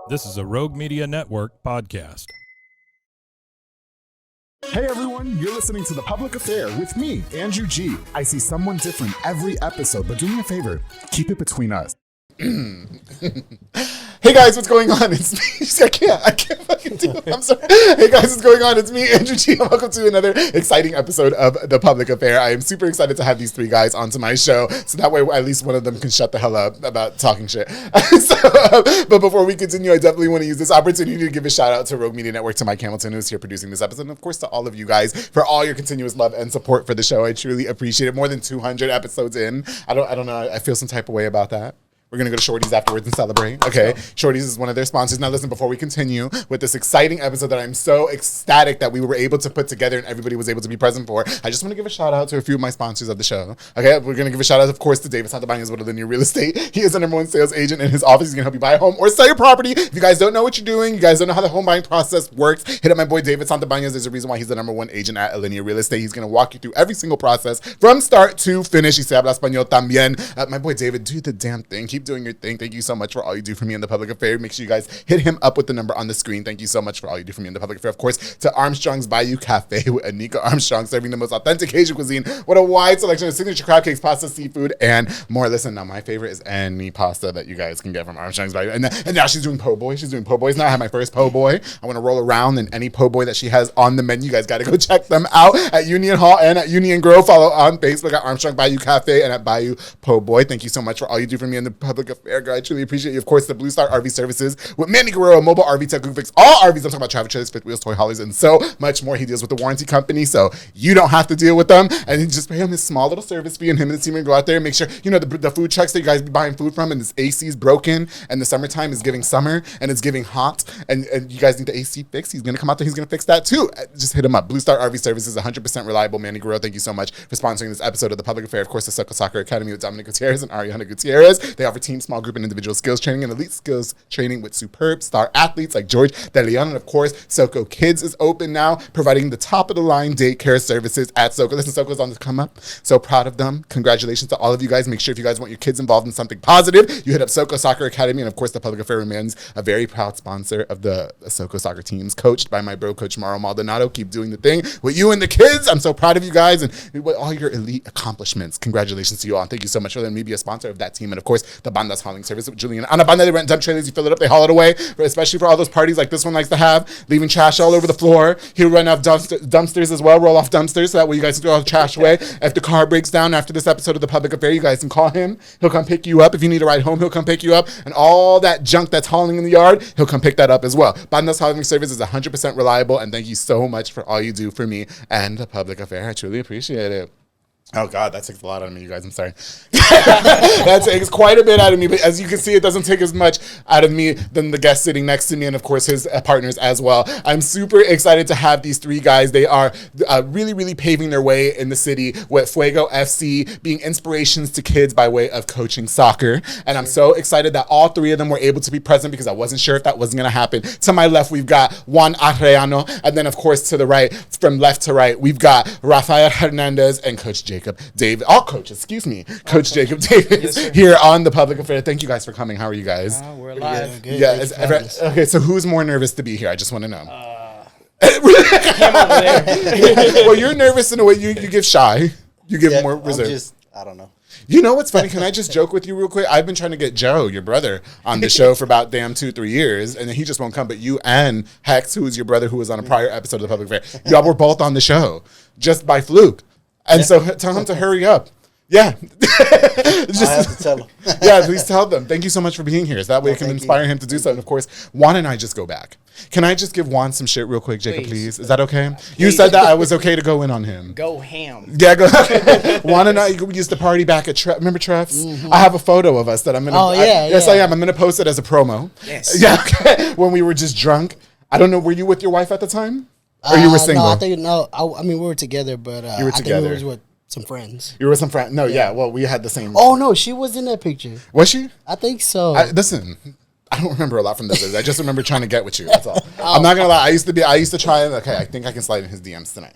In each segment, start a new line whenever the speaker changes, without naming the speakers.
This is a Rogue Media Network podcast.
Hey everyone, you're listening to The Public Affair with me, Andrew G. I see someone different every episode, but do me a favor, keep it between us. Hey guys, what's going on? It's me. I can't fucking do it. I'm sorry. Hey guys, what's going on? It's me, Andrew G. And welcome to another exciting episode of The Public Affair. I am super excited to have these three guys onto my show, so that way at least one of them can shut the hell up about talking shit. But before we continue, I definitely want to use this opportunity to give a shout out to Rogue Media Network, to Mike Hamilton, who's here producing this episode, and of course to all of you guys for all your continuous love and support for the show. I truly appreciate it. More than 200 episodes in. I don't know. I feel some type of way about that. We're going to go to Shorty's afterwards and celebrate. Okay. Shorty's is one of their sponsors. Now listen, before we continue with this exciting episode that I'm so ecstatic that we were able to put together and everybody was able to be present for, I just want to give a shout out to a few of my sponsors of the show. Okay. We're going to give a shout out, of course, to David Santabanez with Linear Real Estate. He is the #1 sales agent in his office. He's going to help you buy a home or sell your property. If you guys don't know what you're doing, you guys don't know how the home buying process works, hit up my boy David Santabanez. There's a reason why he's the #1 agent at Linear Real Estate. He's going to walk you through every single process from start to finish. Y se habla español también. My boy David, do the damn thing. Keep doing your thing. Thank you so much for all you do for me in the public affair. Make sure you guys hit him up with the number on the screen. Thank you so much for all you do for me in the public affair. Of course, to Armstrong's Bayou Cafe with Anika Armstrong, serving the most authentic Asian cuisine with a wide selection of signature crab cakes, pasta, seafood, and more. Listen, now my favorite is any pasta that you guys can get from Armstrong's Bayou. And now she's doing po' boy. She's doing po' boys now. I have my first po' boy. I want to roll around in any po' boy that she has on the menu. You guys got to go check them out at Union Hall and at Union Grove. Follow on Facebook at Armstrong Bayou Cafe and at Bayou Po' Boy. Thank you so much for all you do for me in the public affair, girl. I truly appreciate you. Of course, the Blue Star RV Services with Manny Guerrero, mobile RV tech who fix all RVs. I'm talking about travel trailers, fifth wheels, toy haulers, and so much more. He deals with the warranty company, so you don't have to deal with them. And you just pay him his small little service fee, and him and the team will go out there and make sure, you know, the food trucks that you guys be buying food from, and this AC is broken, and the summertime is giving summer, and it's giving hot, and you guys need the AC fixed. He's going to come out there. He's going to fix that too. Just hit him up. Blue Star RV Services, 100% reliable. Manny Guerrero, thank you so much for sponsoring this episode of The Public Affair. Of course, the Soccer Academy with Dominic Gutierrez and Ariana Gutierrez. They offer team, small group, and individual skills training and elite skills training with superb star athletes like George De Leon. And of course, Soko Kids is open now, providing the top of the line daycare services at Soko. Listen, Soko's on the come up. So proud of them. Congratulations to all of you guys. Make sure if you guys want your kids involved in something positive, you hit up Soko Soccer Academy. And of course, the Public Affair remains a very proud sponsor of the Soko soccer teams, coached by my bro, Coach Mauro Maldonado. Keep doing the thing with you and the kids. I'm so proud of you guys and with all your elite accomplishments. Congratulations to you all. And thank you so much for letting me be a sponsor of that team. And of course, the Bandas hauling service with Julian. On a banda, they rent dump trailers. You fill it up, they haul it away. Especially for all those parties like this one likes to have, leaving trash all over the floor. He'll run off dumpsters as well, roll off dumpsters, so that way you guys can throw all the trash away. If the car breaks down after this episode of The Public Affair, you guys can call him. He'll come pick you up. If you need a ride home, he'll come pick you up. And all that junk that's hauling in the yard, he'll come pick that up as well. Bandas hauling service is 100% reliable, and thank you so much for all you do for me and The Public Affair. I truly appreciate it. Oh, God, that takes a lot out of me, you guys. I'm sorry. That takes quite a bit out of me. But as you can see, it doesn't take as much out of me than the guest sitting next to me and, of course, his partners as well. I'm super excited to have these three guys. They are really, really paving their way in the city with Fuego FC, being inspirations to kids by way of coaching soccer. And I'm so excited that all three of them were able to be present because I wasn't sure if that wasn't going to happen. To my left, we've got Juan Arellano. And then, of course, to the right, from left to right, we've got Rafael Hernandez and Coach Jacob David, all coaches, excuse me, Coach Jacob Davis, yes, here on The Public Affair. Thank you guys for coming. How are you guys?
We're alive.
Good. Yeah. Okay, so who's more nervous to be here? I just want to know.
Him over there.
Well, you're nervous in a way. You give shy. You give more reserved.
I don't know.
You know what's funny? Can I just joke with you real quick? I've been trying to get Joe, your brother, on the show for about 2-3 years, and he just won't come. But you and Hex, who is your brother, who was on a prior episode of The Public Affair, y'all were both on the show just by fluke. And so tell him to hurry up. Yeah.
Just, I have to tell him.
Yeah, please tell them. Thank you so much for being here. So that way it can inspire him to do so. And of course, Juan and I just go back. Can I just give Juan some shit real quick, Jacob, please? Is that okay? Please. You said that I was okay to go in on him.
Go ham.
Yeah, go. Juan and I used to party back at remember Treff's? Mm-hmm. I have a photo of us that I'm going to.
Oh, yeah.
Yes, I am. I'm going to post it as a promo.
Yes.
Yeah, okay. When we were just drunk. I don't know. Were you with your wife at the time? Or you were single?
No, I think, I mean, we were together, but
you were together.
I think we were with some friends.
You were with some friends? No, yeah. Well, we had the same.
Oh, no, she was in that picture.
Was she?
I think so.
Listen, I don't remember a lot from those days. I just remember trying to get with you. That's all. I'm not going to lie. I used to try, okay, I think I can slide in his DMs tonight.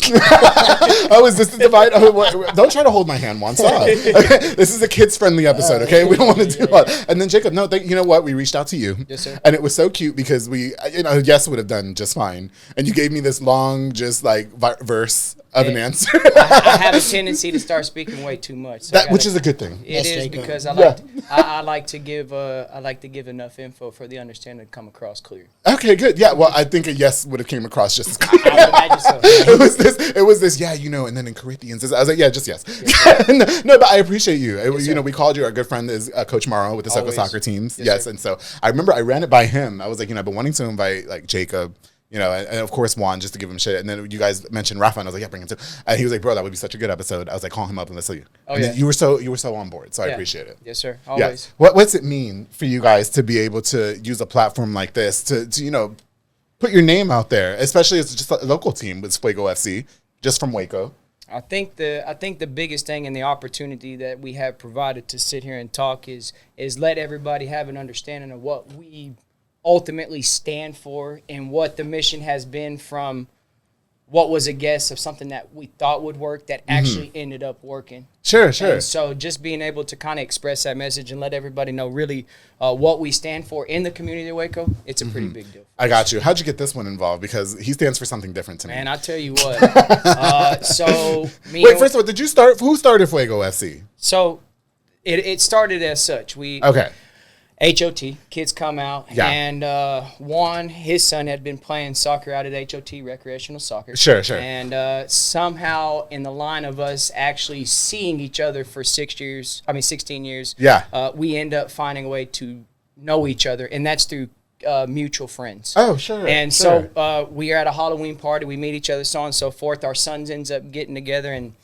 Oh, is this the divide? Oh, don't try to hold my hand, Juan. Stop. Okay. This is a kids-friendly episode, okay? We don't want to do all. And then Jacob, no, you know what? We reached out to you.
Yes, sir.
And it was so cute because Yes would have done just fine. And you gave me this long, just like verse of an answer.
I have a tendency to start speaking way too much, so
which is a good thing.
It is
Jacob.
because I like to give enough info for the understanding to come across clear.
Okay, good. Yeah, well, I think a yes would have came across just as clear.
I would imagine so.
It was this, yeah, and then in Corinthians, I was like, yeah, just yes. No, but I appreciate you. We called you. Our good friend is Coach Morrow with the Soco soccer teams. Yes, and so I remember I ran it by him. I was like, I've been wanting to invite like Jacob, and of course Juan, just to give him shit. And then you guys mentioned Rafael, and I was like, yeah, bring him too. And he was like, bro, that would be such a good episode. I was like, call him up and let's see you. And then you were so on board, so I appreciate it.
Yes, sir. Always.
Yeah. What's it mean for you guys to be able to use a platform like this to put your name out there, especially as just a local team with Fuego FC, just from Waco?
I think the biggest thing and the opportunity that we have provided to sit here and talk is let everybody have an understanding of what we ultimately stand for and what the mission has been from what was a guess of something that we thought would work that actually ended up working.
Sure.
And so just being able to kind of express that message and let everybody know really what we stand for in the community of Waco, it's a pretty big deal.
I got you. How'd you get this one involved? Because he stands for something different to me.
Man, I tell you what.
Wait, first of all, did you start? Who started Fuego FC?
So it started as such.
Okay.
HOT, kids come out, and Juan, his son, had been playing soccer out at HOT, recreational soccer.
Sure.
And somehow in the line of us actually seeing each other for 16 years, we end up finding a way to know each other, and that's through mutual friends.
Oh, sure.
And so we are at a Halloween party, we meet each other, so on and so forth. Our sons ends up getting together and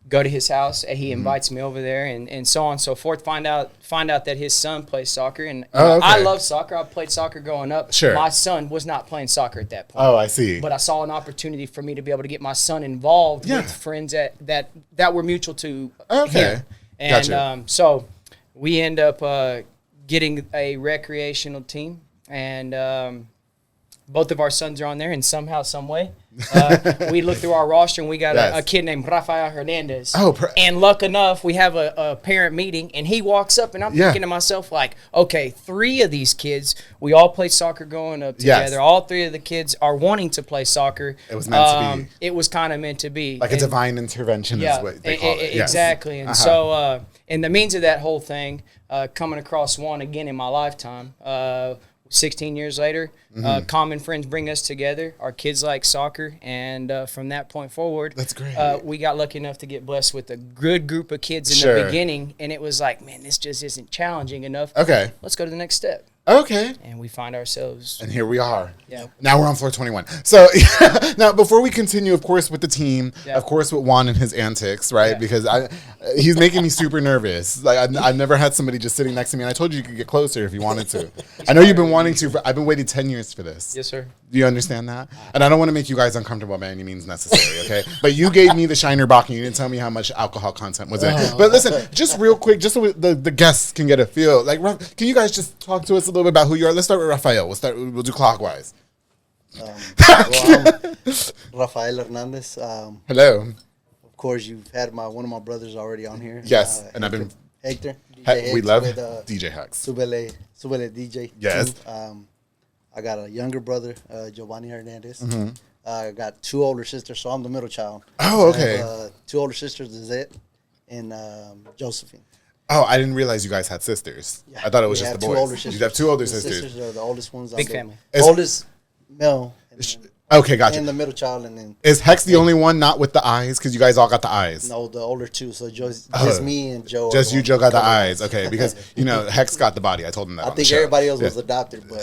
go to his house. He invites me over there, and so on and so forth. Find out that his son plays soccer, and I love soccer. I played soccer growing up.
Sure.
My son was not playing soccer at that point.
Oh, I see.
But I saw an opportunity for me to be able to get my son involved with friends that were mutual to him. And
gotcha.
So we end up getting a recreational team, and both of our sons are on there, and somehow, some way, we look through our roster, and we got a kid named Rafael Hernandez. And luck enough, we have a parent meeting, and he walks up, and I'm thinking to myself, like, okay, 3 of these kids, we all played soccer growing up together. Yes. All 3 of the kids are wanting to play soccer.
It was meant to be.
It was kind of meant to be.
Like a divine intervention is what they call it.
Exactly. And so, in the means of that whole thing, coming across Juan again in my lifetime, 16 years later, common friends bring us together. Our kids like soccer, and from that point forward,
that's great.
We got lucky enough to get blessed with a good group of kids in the beginning, and it was like, man, this just isn't challenging enough.
Okay.
Let's go to the next step.
Okay.
And we find ourselves.
And here we are.
Yeah.
Now we're on floor 21. So now before we continue, of course, with the team, of course, with Juan and his antics, right? Yeah. Because he's making me super nervous. Like I've never had somebody just sitting next to me, and I told you could get closer if you wanted to. I know you've been wanting to. I've been waiting 10 years for this.
Yes, sir.
Do you understand that? And I don't want to make you guys uncomfortable by any means necessary, okay? But you gave me the Shiner Bock, and you didn't tell me how much alcohol content was in it. But listen, just real quick, just so the guests can get a feel, like, can you guys just talk to us a little bit about who you are? Let's start with Rafael. We'll do clockwise.
I'm Rafael Hernandez.
Hello.
Of course, you've had one of my brothers already on here.
Yes, and I've been
Hector.
We love DJ Hex.
Subele DJ.
Yes.
Too. I got a younger brother, Giovanni Hernandez. I got 2 older sisters, so I'm the middle child.
Oh, okay.
I have, 2 older sisters, Lizette and Josephine.
Oh, I didn't realize you guys had sisters. Yeah. I thought it was just the boys.
2 older sisters.
You have 2 older
the
sisters.
Sisters are the oldest ones.
Big family.
Oldest male.
Okay, gotcha.
And the middle child, and then
is Hex the only one not with the eyes? Because you guys all got the eyes.
No, the older 2. So just me and Joe.
Just you, Joe, got the eyes. Okay, because Hex got the body. I told him that.
I think everybody else was adopted, but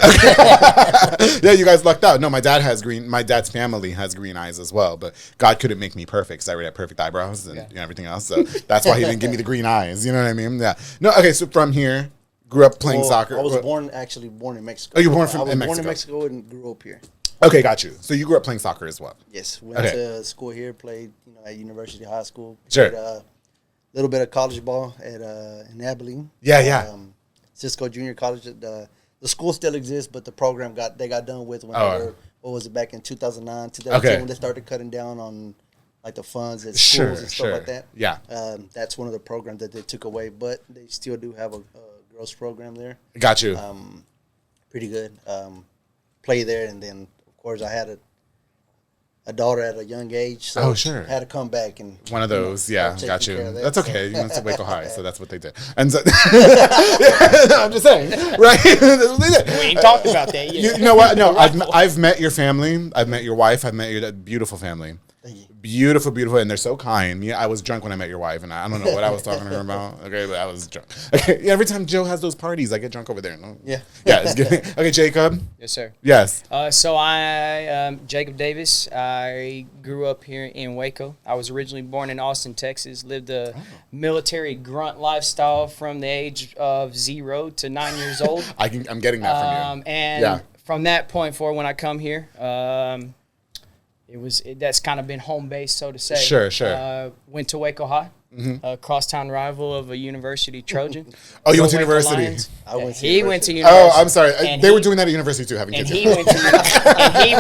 yeah, you guys lucked out. No, my dad has green. My dad's family has green eyes as well, but God couldn't make me perfect because I already had perfect eyebrows and everything else. So that's why He didn't give me the green eyes. You know what I mean? Yeah. No. Okay. So from here, grew up playing soccer.
I was born in Mexico.
Oh, you were born in Mexico.
Born in Mexico and grew up here.
Okay, got you. So you grew up playing soccer as well.
Yes, went to school here, played at University High School.
Sure.
Played a little bit of college ball at in Abilene.
Yeah.
Cisco Junior College. The school still exists, but the program got done with when what was it, back in 2009, 2010,
Okay.
when they started cutting down on like the funds at
Sure,
schools and stuff
sure.
like that.
Yeah.
That's one of the programs that they took away, but they still do have a girls program there.
Got you.
Pretty good. Play there, and then of course I had a daughter at a young age, so
Oh, sure.
had to come back and
One of those, yeah,
taking
got
care
you.
of that,
That's
so.
okay. You went to Waco High, so that's what they did. And so, I'm just saying, right? That's what they did.
We ain't talked about that yet.
You know what? No, I've met your family. I've met your wife. I've met your beautiful family.
Thank you.
Beautiful, beautiful, and they're so kind. I was drunk when I met your wife, and I don't know what I was talking to her about. Okay, but I was drunk. Okay, every time Joe has those parties, I get drunk over there. No?
Yeah.
Yeah. It's good. Okay, Jacob.
Yes, sir.
Yes.
So I, Jacob Davis, I grew up here in Waco. I was originally born in Austin, Texas, lived a military grunt lifestyle from the age of 0 to 9 years old.
I'm getting that from you.
And
Yeah.
from that point forward, when I come here, that's kind of been home base, so to say.
Sure.
Went to Waco High, a crosstown rival of a university Trojan.
Oh, you went
Go
to
Waco
university.
Lions.
I went to
He went to
university.
university.
Oh, I'm sorry.
And
They
he-
were doing that at university too, having
And
kids.
he went to university.
He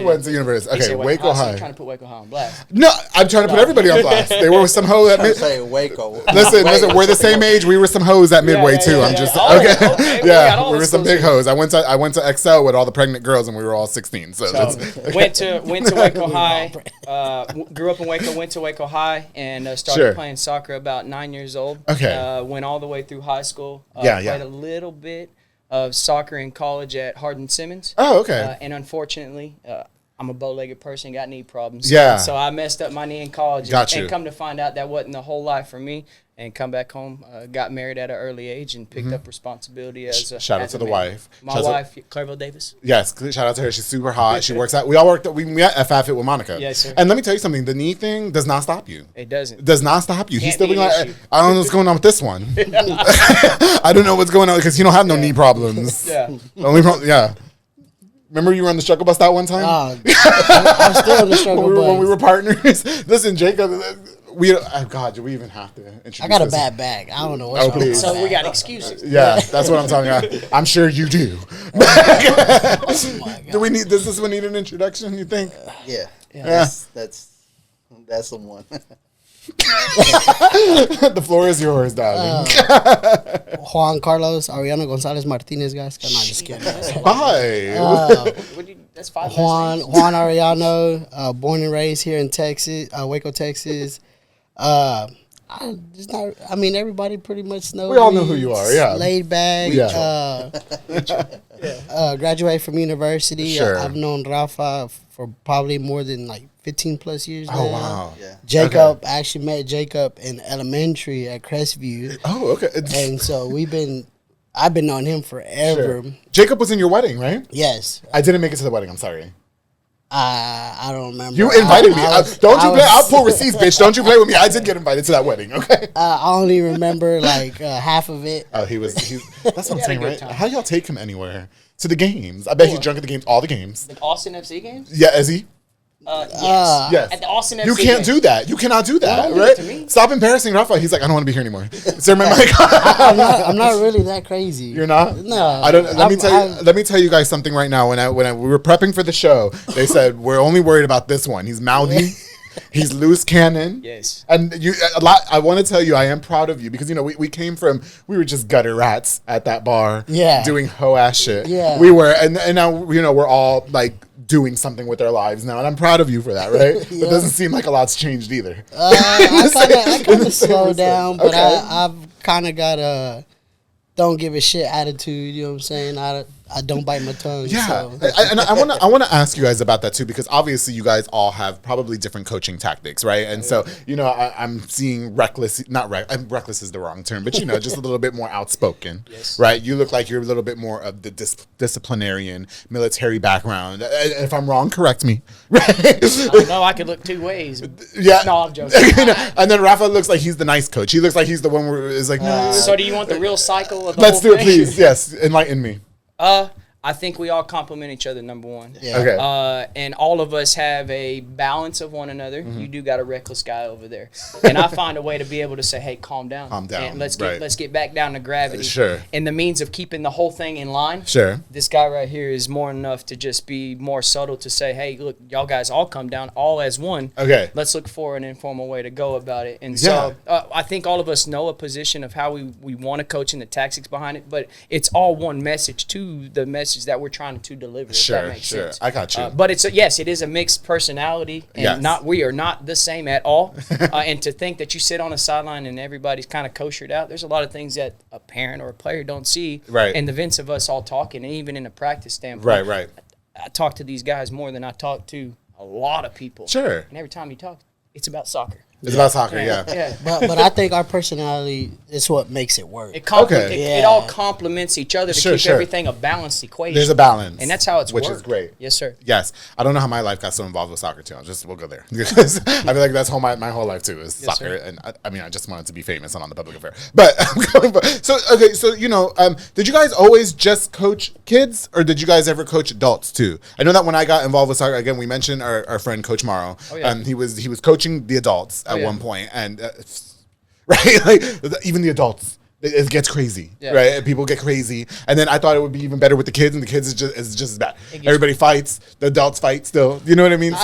went to university.
He
Okay,
said
Waco
So
High.
you're trying to put Waco High on blast.
No, I'm trying to put everybody on blast. They were with some hoe at
I'm
mid.
saying Waco.
Listen, we're the same age. We were some hoes at Midway
yeah,
too.
yeah,
I'm
yeah.
just
Oh,
okay.
okay. We got all
we were
the
some big
schools.
hoes. I went to Excel with all the pregnant girls, and we were all 16. So,
So
that's,
went to Waco High. Grew up in Waco. Went to Waco High and started
Sure.
playing soccer about 9 years old.
Okay.
Went all the way through high school.
Yeah.
Played a little bit of soccer in college at Hardin Simmons.
oh, okay.
And unfortunately, I'm a bow-legged person, got knee problems.
Yeah.
So I messed up my knee in college.
Got
and
you.
come to find out that wasn't the whole life for me. And come back home, got married at an early age and picked up responsibility as a
Shout out
as
to
a
the
man.
wife.
My
Shout out to-
wife, Clareville Davis.
Yes, shout out to her. She's super hot. She works out. We all worked. We met at FAFIT with Monica.
Yes, sir.
And let me tell you something. The knee thing does not stop you.
It doesn't.
Does not stop you. He's
Can't
still
be
being
an
like,
issue.
I don't know what's going on with this one. I don't know what's going on because you don't have no knee problems.
Yeah.
The only problem, yeah. Remember you were on the struggle bus that one time?
I'm still in the struggle
when we
bus.
were partners. Listen, Jacob, God, do we even have to introduce
I got a
this?
bad back. I don't know what's
Oh,
wrong.
please.
So we got excuses.
Yeah, that's what I'm talking about. I'm sure you do. Do we need? Does this one need an introduction? You think?
Yeah.
Yeah.
That's the one.
The floor is yours, darling.
Juan Carlos Arellano Gonzalez Martinez, guys. I'm not just kidding.
Hi.
That's 5
Juan
names.
Arellano, born and raised here in Texas, Waco, Texas. Everybody pretty much knows.
We all
me.
know who you are, yeah.
Laid back.
Yeah.
Graduated from university.
Sure.
I've known Rafa for probably more than like 15 plus years now.
Oh wow.
Yeah.
Jacob, I actually met Jacob in elementary at Crestview.
Oh okay.
And so I've been knowing him forever.
Sure. Jacob was in your wedding, right?
Yes.
I didn't make it to the wedding. I'm sorry.
I don't remember.
You invited me. Don't you
I
play?
was-
I'll pull receipts, bitch. Don't you play with me. I did get invited to that wedding. Okay.
I only remember like half of it.
Oh, that's what I'm saying,
good
right?
time.
How y'all take him anywhere? To the games. I bet he's drunk at the games, all the games.
The Austin FC games?
Yeah, is he?
Yes.
Yes.
At the Austin FC
You can't
games.
do that. You cannot do that,
Don't do
right?
it to me.
Stop embarrassing Rafa. He's like, I don't want to be here anymore. Sir, my mic.
I'm not really that crazy.
You're not?
No.
I don't. Let me tell you guys something right now. When we were prepping for the show, they said we're only worried about this one. He's mouthy. He's loose cannon.
Yes.
And a lot. I want to tell you, I am proud of you because we came from we were just gutter rats at that bar.
Yeah.
Doing hoe ass shit.
Yeah.
We were, and now we're all like doing something with our lives now, and I'm proud of you for that. Right? It
Yeah.
doesn't seem like a lot's changed either.
I kind of slowed down, but
Okay.
I've kind of got a don't give a shit attitude. You know what I'm saying? I don't bite my tongue.
Yeah,
So.
I want to ask you guys about that too, because obviously you guys all have probably different coaching tactics, right? And so I'm seeing reckless is the wrong term, but just a little bit more outspoken,
Yes.
right? You look like you're a little bit more of the disciplinarian military background. If I'm wrong, correct me. Right?
No, I could look two ways.
Yeah.
No, I'm joking.
And then Rafa looks like he's the nice coach. He looks like he's the one where is like, no.
So do you want the real cycle of the
Let's
whole
do it,
thing?
please. Yes, enlighten me.
I think we all complement each other, number one.
Yeah.
Okay.
And all of us have a balance of one another. You do got a reckless guy over there. And I find a way to be able to say, hey, calm down.
Calm down,
And let's
right.
get back down to gravity.
Sure.
And the means of keeping the whole thing in line.
Sure.
This guy right here is more enough to just be more subtle to say, hey, look, y'all guys all come down all as one.
Okay.
Let's look for an informal way to go about it. And so I think all of us know a position of how we want to coach and the tactics behind it, but it's all one message to the message that we're trying to deliver. If that makes sense.
I got you.
But yes, it is a mixed personality, and
Yes.
we are not the same at all. And to think that you sit on a sideline and everybody's kind of koshered out, there's a lot of things that a parent or a player don't see.
Right.
And the events of us all talking, and even in a practice standpoint.
Right.
I talk to these guys more than I talk to a lot of people.
Sure.
And every time you talk, it's about soccer.
It's about soccer, yeah.
Yeah.
But I think our personality is what makes it work.
It
Okay.
it all complements each other to
Sure,
keep
sure.
everything a balanced equation.
There's a balance.
And that's how it's
which
worked.
is great.
Yes, sir.
Yes. I don't know how my life got so involved with soccer, too. We'll go there. Because I feel like that's my whole life, too, is soccer.
sir.
And I just wanted to be famous and on the public affair. But, did you guys always just coach kids, or did you guys ever coach adults, too? I know that when I got involved with soccer, again, we mentioned our friend Coach Morrow.
Oh, yeah.
He was coaching the adults at
yeah.
one point, and right, like even the adults. It gets crazy,
Yeah.
right? People get crazy, and then I thought it would be even better with the kids, and the kids is just as bad. Everybody fights, the adults fight still. You know what I mean?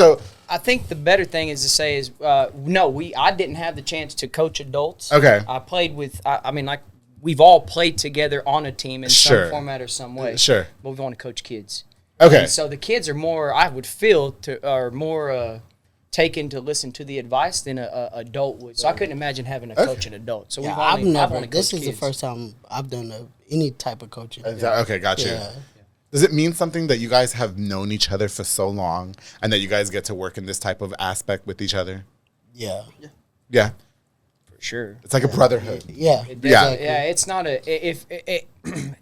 I think the better thing is to say is no, I didn't have the chance to coach adults.
Okay.
I played with. I mean, like we've all played together on a team in
Sure.
some format or some way.
Sure.
But we want to coach kids.
Okay.
And so the kids are more, I would feel, are more taken to listen to the advice than a adult would. So I couldn't imagine having to coach an adult. So
Yeah,
I've only
this
coached
is the
kids.
first time I've done any type of coaching.
Okay, got you.
Yeah.
Does it mean something that you guys have known each other for so long, and that you guys get to work in this type of aspect with each other?
Yeah.
Yeah,
For sure.
it's like a brotherhood.
Yeah.
Yeah.
Yeah, it's not it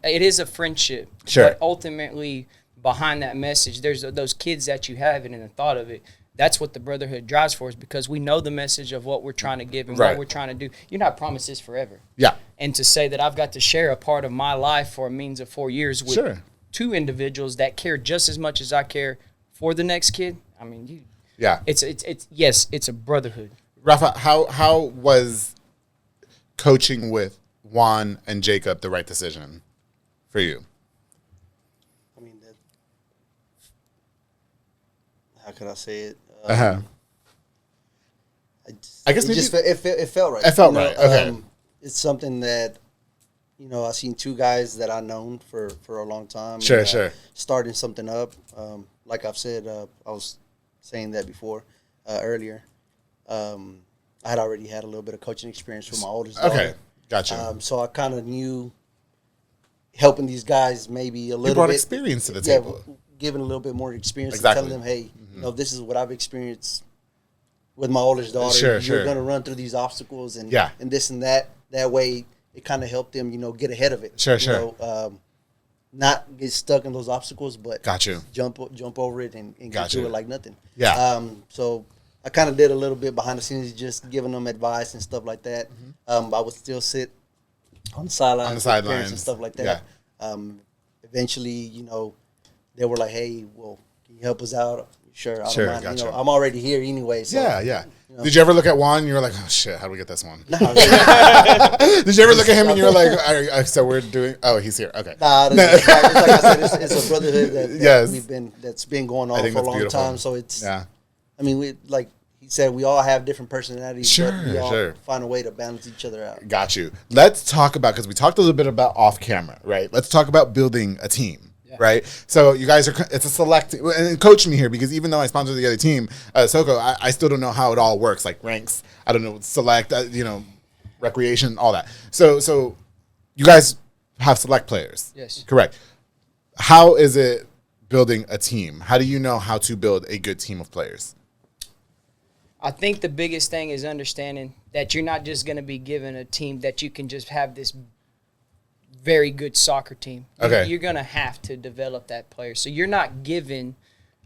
is a friendship.
Sure.
But ultimately, behind that message, there's those kids that you have, and in the thought of it, that's what the brotherhood drives for us, because we know the message of what we're trying to give and
Right.
what we're trying to do. You're not promised this forever.
Yeah.
And to say that I've got to share a part of my life for a means of 4 years with
Sure.
two individuals that care just as much as I care for the next kid. I mean,
Yeah.
it's it's a brotherhood.
Rafa, how was coaching with Juan and Jacob the right decision for you?
I mean, how could I say it?
Uh-huh. I guess
it
maybe-
just it felt right.
It felt right, okay.
It's something that I've seen two guys that I've known for a long time.
Sure,
and,
sure.
Starting something up. Like I've said, I was saying that before earlier. I had already had a little bit of coaching experience with my oldest daughter.
Okay, gotcha.
So I kind of knew helping these guys maybe a little
brought
bit.
experience to the table.
Giving a little bit more experience
Exactly.
and telling them, hey, this is what I've experienced with my oldest daughter.
Sure,
You're
sure.
going to run through these obstacles and
Yeah.
and this and that. That way, it kind of helped them, get ahead of it.
Sure,
You
sure.
know, not get stuck in those obstacles, but
Got you.
jump over it and get
Got
through
you.
it like nothing.
Yeah.
So I kind of did a little bit behind the scenes, just giving them advice and stuff like that. I would still sit on the sidelines, with parents
sidelines.
and stuff like that. Eventually, they were like, "Hey, well, can you help us out?" Sure, I
Sure,
don't mind.
gotcha.
I'm already here anyway. So,
Yeah. Did you ever look at Juan and you were like, oh, shit, how do we get this one?
Nah,
Did you ever look at him and you were like, so we're doing, oh, he's here. Okay.
it's like I said, it's a brotherhood that
Yes.
that's been going
I
on
think
for a
that's
long
beautiful.
time. So it's,
Yeah.
I mean, like he said, we all have different personalities,
Sure,
but we all
sure.
find a way to balance each other out.
Got you. Let's talk about, because we talked a little bit about off camera, right? Let's talk about building a team. Right, so you guys it's a select, and coach me here, because even though I sponsor the other team, Soko, I still don't know how it all works, like ranks. I don't know, select, recreation, all that. So you guys have select players.
Yes.
Correct. How is it building a team? How do you know how to build a good team of players?
I think the biggest thing is understanding that you're not just going to be given a team that you can just have this very good soccer team.
Okay.
You're going to have to develop that player. So you're not given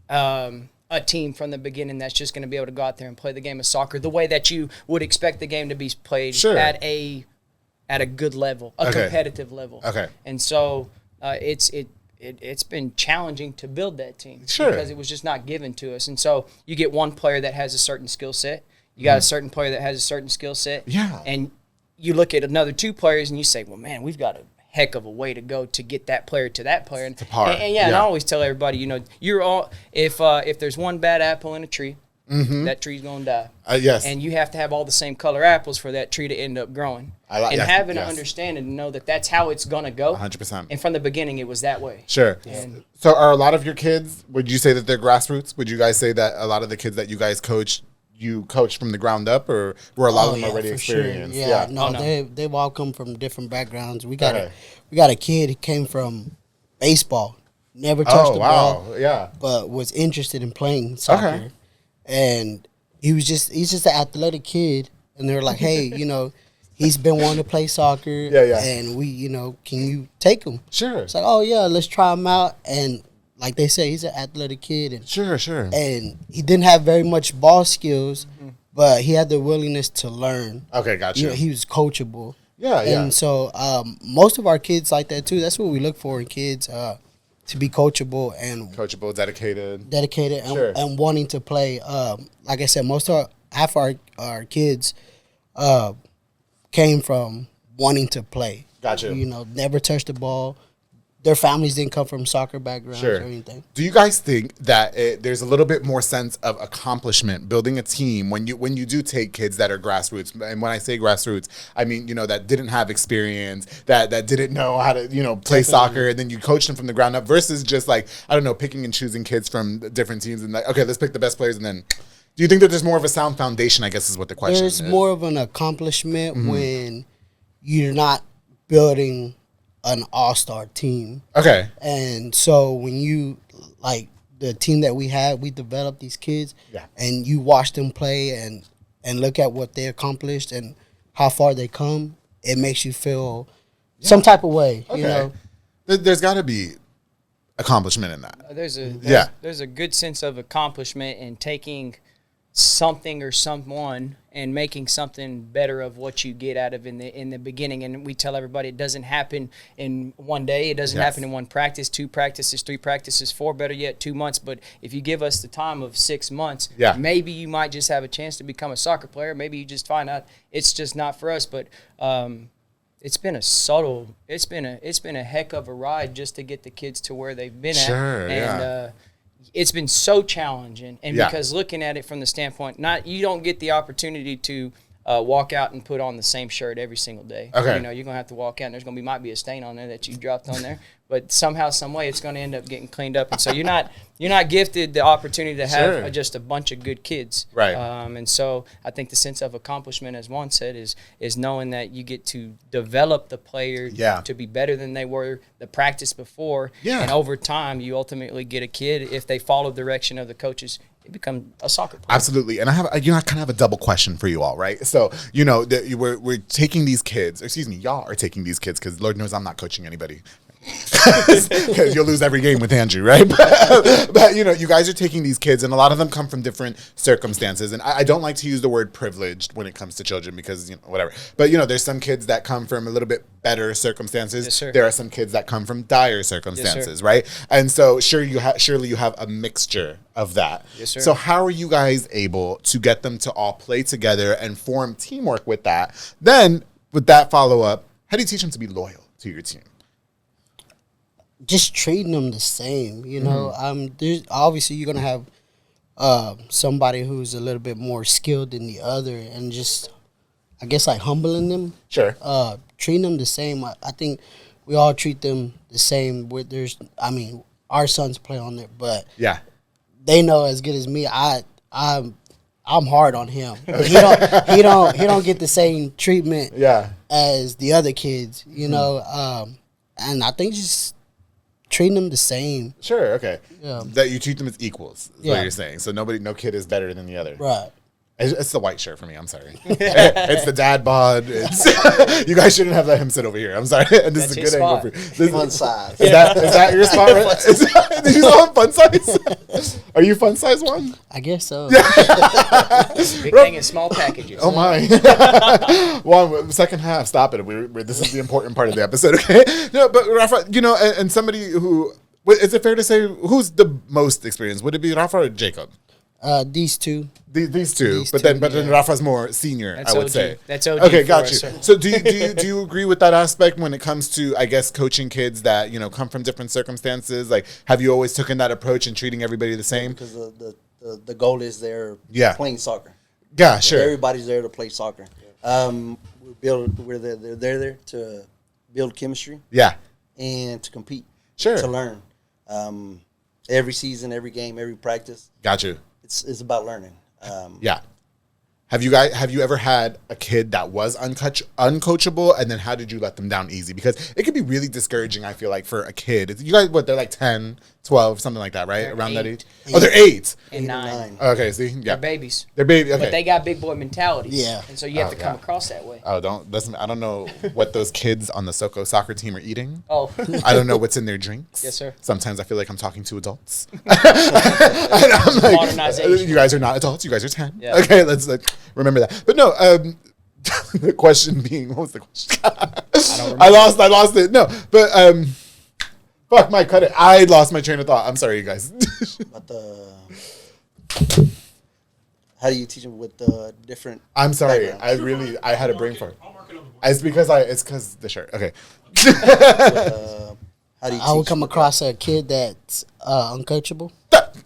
a team from the beginning that's just going to be able to go out there and play the game of soccer the way that you would expect the game to be played
Sure.
at a good level, a
Okay.
competitive level.
Okay.
And so it's been challenging to build that team.
Sure.
Because it was just not given to us. And so you get one player that has a certain skill set. You got a certain player that has a certain skill set.
Yeah.
And you look at another 2 players and you say, well, man, we've got a heck of a way to go to get that player to that player. And,
par.
and I always tell everybody, you're all if there's one bad apple in a tree, that tree's gonna die.
Yes.
And you have to have all the same color apples for that tree to end up growing. Having an understanding to know that that's how it's gonna go.
100%.
And from the beginning, it was that way.
Sure.
And
so are a lot of your kids, would you say that they're grassroots? Would you guys say that a lot of the kids that you guys coach, you coached from the ground up, or were a lot of them already experienced?
Sure. Yeah, no, they've all come from different backgrounds. We got a kid who came from baseball, never touched the ball, but was interested in playing soccer.
Okay.
And he's just an athletic kid, and they're like, hey, he's been wanting to play soccer, and we, can you take him?
Sure.
It's like, oh yeah, let's try him out. And like they say, he's an athletic kid, and
Sure.
and he didn't have very much ball skills, but he had the willingness to learn.
Okay, gotcha.
He was coachable.
Yeah.
And so most of our kids like that too. That's what we look for in kids, to be coachable and
dedicated,
and,
Sure.
and wanting to play. Like I said, half our kids came from wanting to play.
Gotcha.
Never touched the ball. Their families didn't come from soccer backgrounds
Sure.
or anything.
Do you guys think that there's a little bit more sense of accomplishment building a team when you do take kids that are grassroots? And when I say grassroots, I mean, that didn't have experience, that didn't know how to, play soccer, and then you coach them from the ground up versus just like, I don't know, picking and choosing kids from different teams and like, okay, let's pick the best players. And then do you think that there's more of a sound foundation, I guess is what the question is?
There's more of an accomplishment when you're not building an all-star team.
Okay.
And so when you, like the team that we had, we developed these kids, and you watch them play and look at what they accomplished and how far they come, it makes you feel some type of way,
Okay. There's got to be accomplishment in that.
There's a good sense of accomplishment in taking something or someone and making something better of what you get out of in the beginning. And we tell everybody it doesn't happen in one day. It doesn't happen in one practice, 2 practices, 3 practices, 4, better yet, 2 months. But if you give us the time of 6 months, maybe you might just have a chance to become a soccer player. Maybe you just find out it's just not for us. But it's been a heck of a ride just to get the kids to where they've been at. And it's been so challenging, and because looking at it from the standpoint, you don't get the opportunity to walk out and put on the same shirt every single day.
Okay.
You're gonna have to walk out, and might be a stain on there that you dropped on there, but somehow, some way, it's gonna end up getting cleaned up. And so you're not gifted the opportunity to have just a bunch of good kids.
Right.
And so I think the sense of accomplishment, as Juan said, is knowing that you get to develop the player to be better than they were the practice before. Yeah. And over time, you ultimately get a kid, if they follow the direction of the coaches, they become a soccer player.
Absolutely. And I have, I kind of have a double question for you all, right? So, we're taking these kids, y'all are taking these kids, because Lord knows I'm not coaching anybody. Because you'll lose every game with Andrew, right? But you guys are taking these kids, and a lot of them come from different circumstances. And I don't like to use the word privileged when it comes to children, because whatever. But there's some kids that come from a little bit better circumstances.
Yes, sir.
There are some kids that come from dire circumstances, right? And so surely you have a mixture of that.
Yes, sir.
So how are you guys able to get them to all play together and form teamwork with that? Then with that follow up, how do you teach them to be loyal to your team?
Just treating them the same, there's obviously you're gonna have somebody who's a little bit more skilled than the other, and just, I guess, like humbling them.
Sure.
Treating them the same. I think we all treat them the same. Our sons play on there, but they know as good as me. I'm hard on him. He don't get the same treatment as the other kids, and I think just treating them the same.
Sure, okay.
Yeah.
That you treat them as equals, is what you're saying. So no kid is better than the other.
Right.
It's the white shirt for me. I'm sorry. It's the dad bod. You guys shouldn't have let him sit over here. I'm sorry. And this is a good angle for you.
Fun size.
Is that your spot, right? Did you call him fun size? Are you fun size one?
I guess so.
Big thing in small packages.
Oh my! Juan, second half. Stop it. This is the important part of the episode. Okay. No, but Rafa, and somebody who Is it fair to say who's the most experienced? Would it be Rafa or Jacob?
These two.
These two, but then Rafa's more senior.
That's
I would
OG.
say.
That's OG.
Okay, got you.
Us.
So do you agree with that aspect when it comes to, I guess, coaching kids that come from different circumstances? Like, have you always taken that approach and treating everybody the same?
Because the goal is they're playing soccer.
Yeah, sure.
Everybody's there to play soccer. They're there to build chemistry.
Yeah.
And to compete.
Sure.
To learn. Every season, every game, every practice.
Got you.
It's about learning.
Yeah. Have you ever had a kid that was uncoachable, and then how did you let them down easy? Because it can be really discouraging, I feel like, for a kid. You guys, they're like 10, 12, something like that, right?
They're
Around that
8.
age? Oh, they're 8.
And 9.
Okay, see? Yeah.
They're babies.
They're babies, okay.
But they got big boy mentalities.
Yeah.
And so you have to come across that way.
Oh, I don't know what those kids on the Soko soccer team are eating.
Oh.
I don't know what's in their drinks.
Yes, sir.
Sometimes I feel like I'm talking to adults. And I'm like,
modernization.
you guys are not adults. You guys are 10.
Yeah.
Okay, let's remember that. But no, the question being, what was the question? I lost it. No, but fuck, Mike, cut it. I lost my train of thought. I'm sorry, you guys.
But how do you teach them with the different?
I'm sorry.
backgrounds?
I had a brain fart. It's because the shirt. Okay.
How do you?
I would
teach
come
with
across a kid that's uncoachable.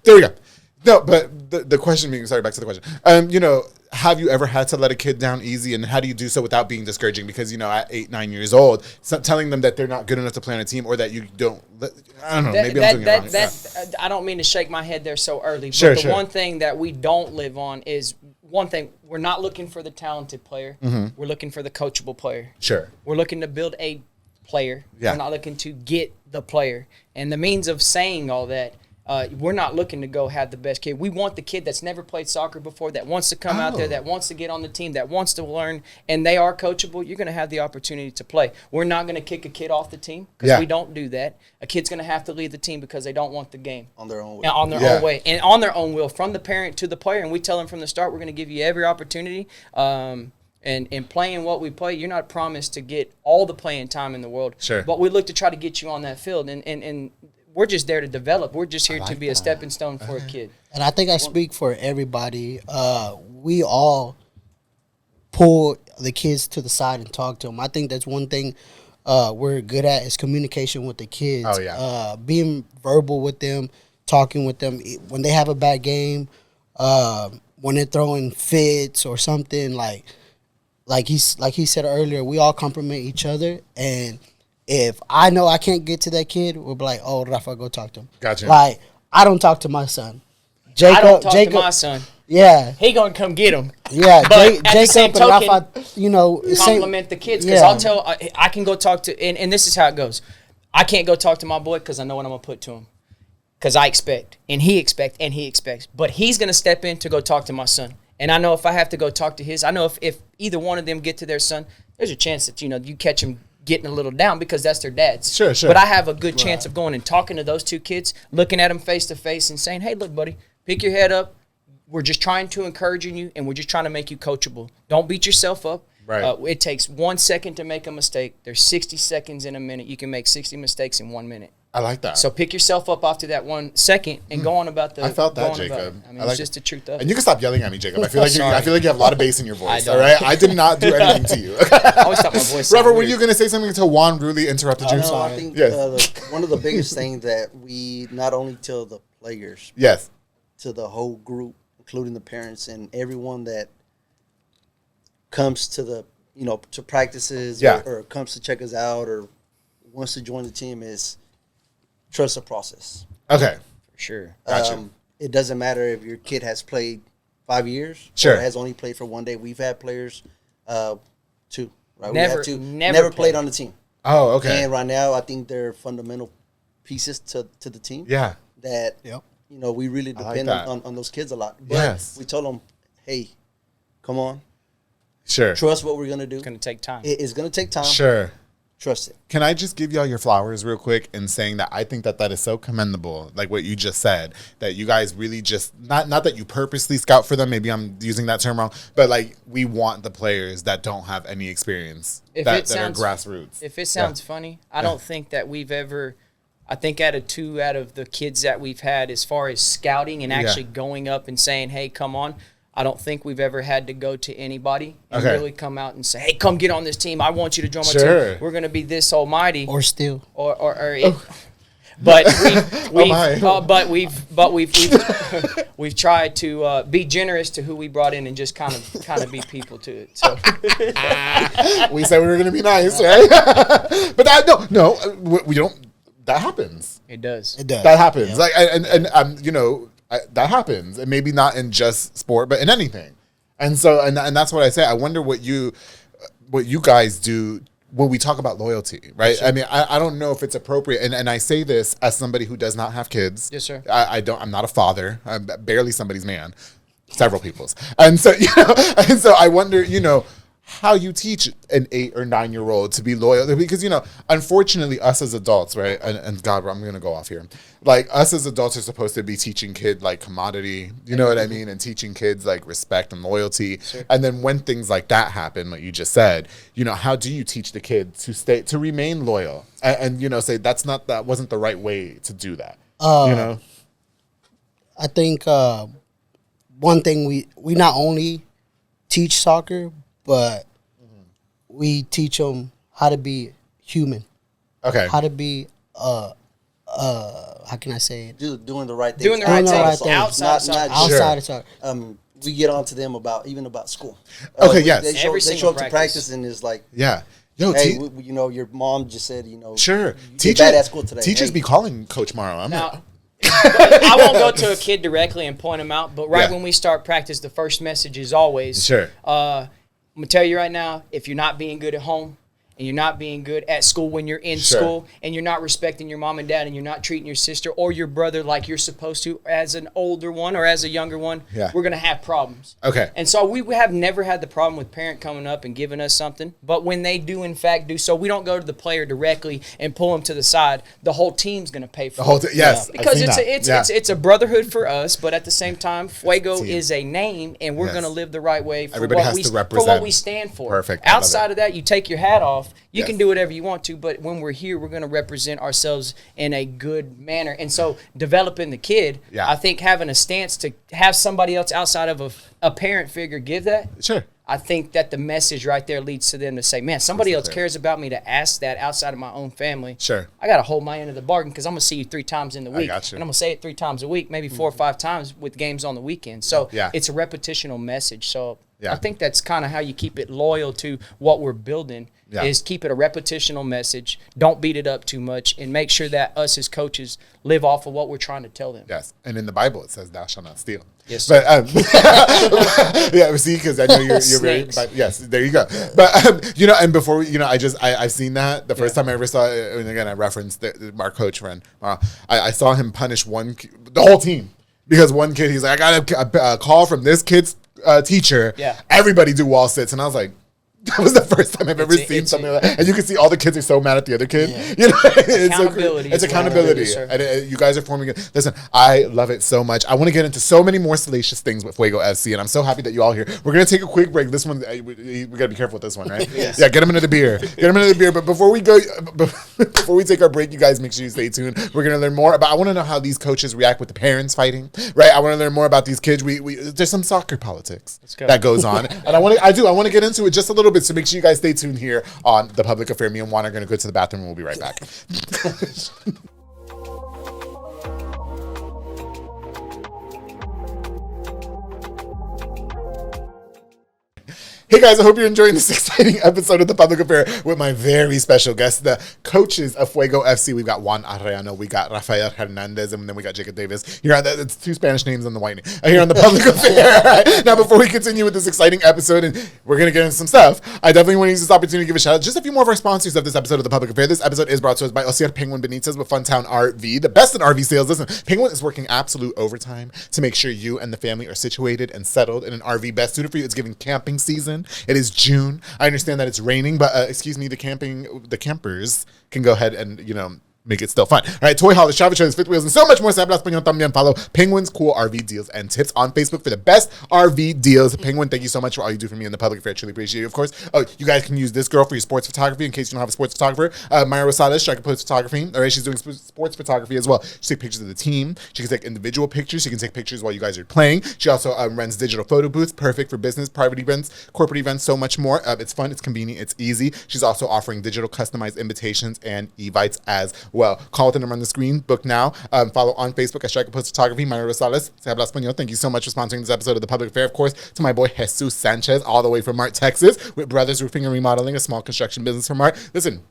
There we go. No, but the question being, sorry, back to the question. Have you ever had to let a kid down easy, and how do you do so without being discouraging? Because, at 8, 9 years old, telling them that they're not good enough to play on a team, or that you don't, I don't know, maybe I'm doing it wrong.
I don't mean to shake my head there so early, but
Sure.
one thing that we don't live on is one thing. We're not looking for the talented player. We're looking for the coachable player.
Sure.
We're looking to build a player.
Yeah.
We're not looking to get the player. And the means of saying all that, we're not looking to go have the best kid. We want the kid that's never played soccer before, that wants to come out there, that wants to get on the team, that wants to learn, and they are coachable. You're going to have the opportunity to play. We're not going to kick a kid off the team because we don't do that. A kid's going to have to leave the team because they don't want the game.
on their own way.
On their own way. And on their own will, from the parent to the player. And we tell them from the start, we're going to give you every opportunity. And playing what we play, you're not promised to get all the playing time in the world.
Sure.
But we look to try to get you on that field. And we're just there to develop. We're just here to be a stepping stone for a kid.
And I think I speak for everybody. We all pull the kids to the side and talk to them. I think that's one thing we're good at is communication with the kids.
Oh, yeah.
Being verbal with them, talking with them. When they have a bad game, when they're throwing fits or something, like he said earlier, we all compliment each other. And if I know I can't get to that kid, we'll be like, oh, Rafa, go talk to him.
Gotcha.
Like, I don't talk to my son.
I don't talk to my son.
Yeah.
He going to come get him.
Yeah.
But at the same
Jacob and
token,
Rafa,
compliment the kids. Because I can go talk to, and this is how it goes. I can't go talk to my boy because I know what I'm going to put to him. Because I expect, and he expects. But he's going to step in to go talk to my son. And I know if I have to go talk to his, I know if either one of them get to their son, there's a chance that, you catch him getting a little down because that's their dad's.
Sure.
But I have a good chance of going and talking to those two kids, looking at them face to face and saying, hey, look, buddy, pick your head up. We're just trying to encourage you, and we're just trying to make you coachable. Don't beat yourself up.
Right.
It takes 1 second to make a mistake. There's 60 seconds in a minute. You can make 60 mistakes in 1 minute.
I like that.
So pick yourself up after that 1 second and go on about the.
I felt that,
Jacob.
Jacob.
It's just the truth of it.
And you can stop yelling at me, Jacob. I feel like you have a lot of bass in your voice.
I
All right, I did not do anything to you.
I always thought my voice.
Robert, were you going to say something until Juan really interrupted you?
No, I think one of the biggest things that we not only tell the players,
yes,
to the whole group, including the parents and everyone that comes to the to practices or comes to check us out or wants to join the team is trust the process.
Okay.
For sure.
Gotcha.
It doesn't matter if your kid has played 5 years
or
has only played for 1 day. We've had players two, right?
Never
played on the team.
Oh, okay.
And right now I think they're fundamental pieces to the team.
Yeah.
That we really depend on those kids a lot. But we told them, hey, come on.
Sure.
Trust what we're going to do.
It's going to take time.
It's going to take time.
Sure.
Trust it.
Can I just give y'all your flowers real quick in saying that I think that is so commendable, like what you just said, that you guys really just, not that you purposely scout for them, maybe I'm using that term wrong, but like we want the players that don't have any experience, that are grassroots.
If it sounds funny, I don't think that we've ever, I think out of the kids that we've had, as far as scouting and actually going up and saying, hey, come on, I don't think we've ever had to go to anybody and really come out and say, hey, come get on this team. I want you to join my team. We're going to be this almighty.
Or still.
But we've tried to be generous to who we brought in and just kind of be people to it. So
we said we were going to be nice, right? But we don't. That happens.
It does.
That happens. Yep. Like that happens, and maybe not in just sport, but in anything. And so, and that's what I say. I wonder what you guys do when we talk about loyalty, right? Sure. I mean, I don't know if it's appropriate, and I say this as somebody who does not have kids.
Yes, sir.
I'm not a father. I'm barely somebody's man. Several people's, and so I wonder, how you teach an 8 or 9-year-old to be loyal, because unfortunately us as adults, right, and God, I'm gonna go off here, like us as adults are supposed to be teaching kids like commodity, you know what I mean, and teaching kids like respect and loyalty. Sure. And then when things like that happen, like you just said, how do you teach the kid to remain loyal and say that wasn't the right way to do that? I
think one thing we not only teach soccer, but we teach them how to be human. Okay. How to be, how can I say it?
Doing the right thing.
Doing the right thing. Outside
of soccer.
We get on to them about school.
Okay, yes.
They show up to practice and it's like,
yeah.
Yo, hey, your mom just said,
sure.
You bad at school today.
Teachers be calling Coach Morrow.
I won't go to a kid directly and point him out, but when we start practice, the first message is always,
sure.
I'm going to tell you right now, if you're not being good at home and you're not being good at school when you're in school and you're not respecting your mom and dad and you're not treating your sister or your brother like you're supposed to as an older one or as a younger one, we're going to have problems.
Okay.
And so we have never had the problem with parent coming up and giving us something. But when they do, in fact, do so, we don't go to the player directly and pull them to the side. The whole team's going to pay for it.
Yes.
Because it's a brotherhood for us, but at the same time, Fuego is a name, and we're going to live the right way for what we stand for.
Perfect.
Outside of that, you take your hat off. You can do whatever you want to, but when we're here, we're going to represent ourselves in a good manner. And so developing the kid, I think having a stance to have somebody else outside of a parent figure give that.
Sure.
I think that the message right there leads to them to say, man, somebody else cares about me, to ask that outside of my own family.
Sure.
I got to hold my end of the bargain because I'm going to see you 3 times in the week.
I got you.
And I'm going to say it 3 times a week, maybe 4 or 5 times with games on the weekend. So it's a repetitional message. So I think that's kind of how you keep it loyal to what we're building. Is keep it a repetitional message. Don't beat it up too much, and make sure that us as coaches live off of what we're trying to tell them.
Yes, and in the Bible it says, "Thou shalt not steal."
Yes,
but see, because I know you're very. Yes, there you go. But and before I've seen that the first time I ever saw it, and again I referenced our coach friend. I saw him punish the whole team because one kid, he's like, I got a call from this kid's teacher. Yeah, everybody do wall sits, and I was like, that was the first time I've ever seen something like that. And you can see all the kids are so mad at the other kid. Yeah. It's accountability. And you guys are forming it. Listen, I love it so much. I want to get into so many more salacious things with Fuego FC, and I'm so happy that you all here. We're going to take a quick break. This one, we got to be careful with this one, right? Yes. Yeah, get them into the beer. But before we take our break, you guys make sure you stay tuned. We're going to learn more about, I want to know how these coaches react with the parents fighting, right? I want to learn more about these kids. There's some soccer politics that goes on. And I want to get into it just a little bit. So make sure you guys stay tuned here on The Public Affair. Me and Juan are going to go to the bathroom and we'll be right back. Hey guys, I hope you're enjoying this exciting episode of The Public Affair with my very special guests, the coaches of Fuego FC. We've got Juan Arellano, we got Rafael Hernandez, and then we got Jacob Davis. It's 2 Spanish names on the white name. Here on The Public Affair. Right? Now, before we continue with this exciting episode, and we're going to get into some stuff, I definitely want to use this opportunity to give a shout out just a few more of our sponsors of this episode of The Public Affair. This episode is brought to us by Osier Penguin Benitez with Funtown RV, the best in RV sales. Listen, Penguin is working absolute overtime to make sure you and the family are situated and settled in an RV best suited for you. It's giving camping season. It is June. I understand that it's raining, but the campers can go ahead and make it still fun. All right, toy hauls, travel trailers, fifth wheels, and so much more. Se habla español también. Follow Penguin's cool RV deals and tips on Facebook for the best RV deals. Penguin, thank you so much for all you do for me in the public affair. I truly appreciate you, of course. Oh, you guys can use this girl for your sports photography in case you don't have a sports photographer. Myra Rosales, Striker Post Photography. All right, she's doing sports photography as well. She takes pictures of the team. She can take individual pictures. She can take pictures while you guys are playing. She also runs digital photo booths, perfect for business, private events, corporate events, so much more. It's fun, it's convenient, it's easy. She's also offering digital customized invitations and evites as well. Call the number on the screen. Book now. Follow on Facebook at Striker Post Photography. Myra Rosales, Se habla español. Thank you so much for sponsoring this episode of The Public Affair. Of course, to my boy Jesus Sanchez, all the way from Mart, Texas, with Brothers Roofing and Remodeling, a small construction business from Mart. Listen,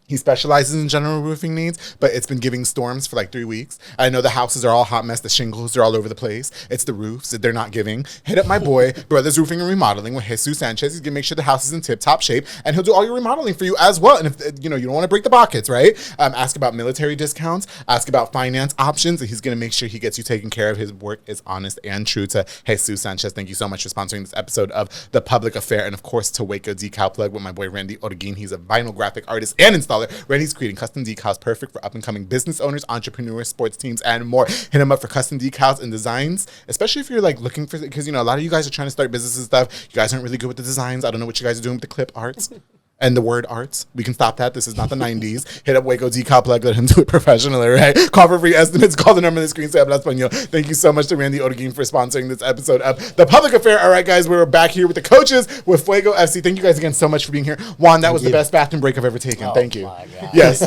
he specializes in general roofing needs, but it's been giving storms for like 3 weeks. I know the houses are all a hot mess. The shingles are all over the place. It's the roofs that they're not giving. Hit up my boy, Brothers Roofing and Remodeling with Jesus Sanchez. He's going to make sure the house is in tip-top shape, and he'll do all your remodeling for you as well. And if you don't want to break the buckets, right? Ask about military discounts. Ask about finance options, and he's going to make sure he gets you taken care of. His work is honest and true. To Jesus Sanchez, thank you so much for sponsoring this episode of The Public Affair. And, of course, to Waco Decal Plug with my boy Randy Orguin. He's a vinyl graphic artist and installer. Randy's creating custom decals perfect for up-and-coming business owners, entrepreneurs, sports teams, and more. Hit him up for custom decals and designs, especially if you're like looking for, because a lot of you guys are trying to start businesses and stuff. You guys aren't really good with the designs. I don't know what you guys are doing with the clip arts. And the word arts. We can stop that. This is not the 90s. Hit up Waco Decal Plug. Let him do it professionally, right? Call for free estimates. Call the number on the screen. Se habla español. Thank you so much to Randy Orguin for sponsoring this episode of The Public Affair. All right, guys, we're back here with the coaches with Fuego FC. Thank you guys again so much for being here. Juan, that was the best bathroom break I've ever taken. Thank you.
My God.
Yes.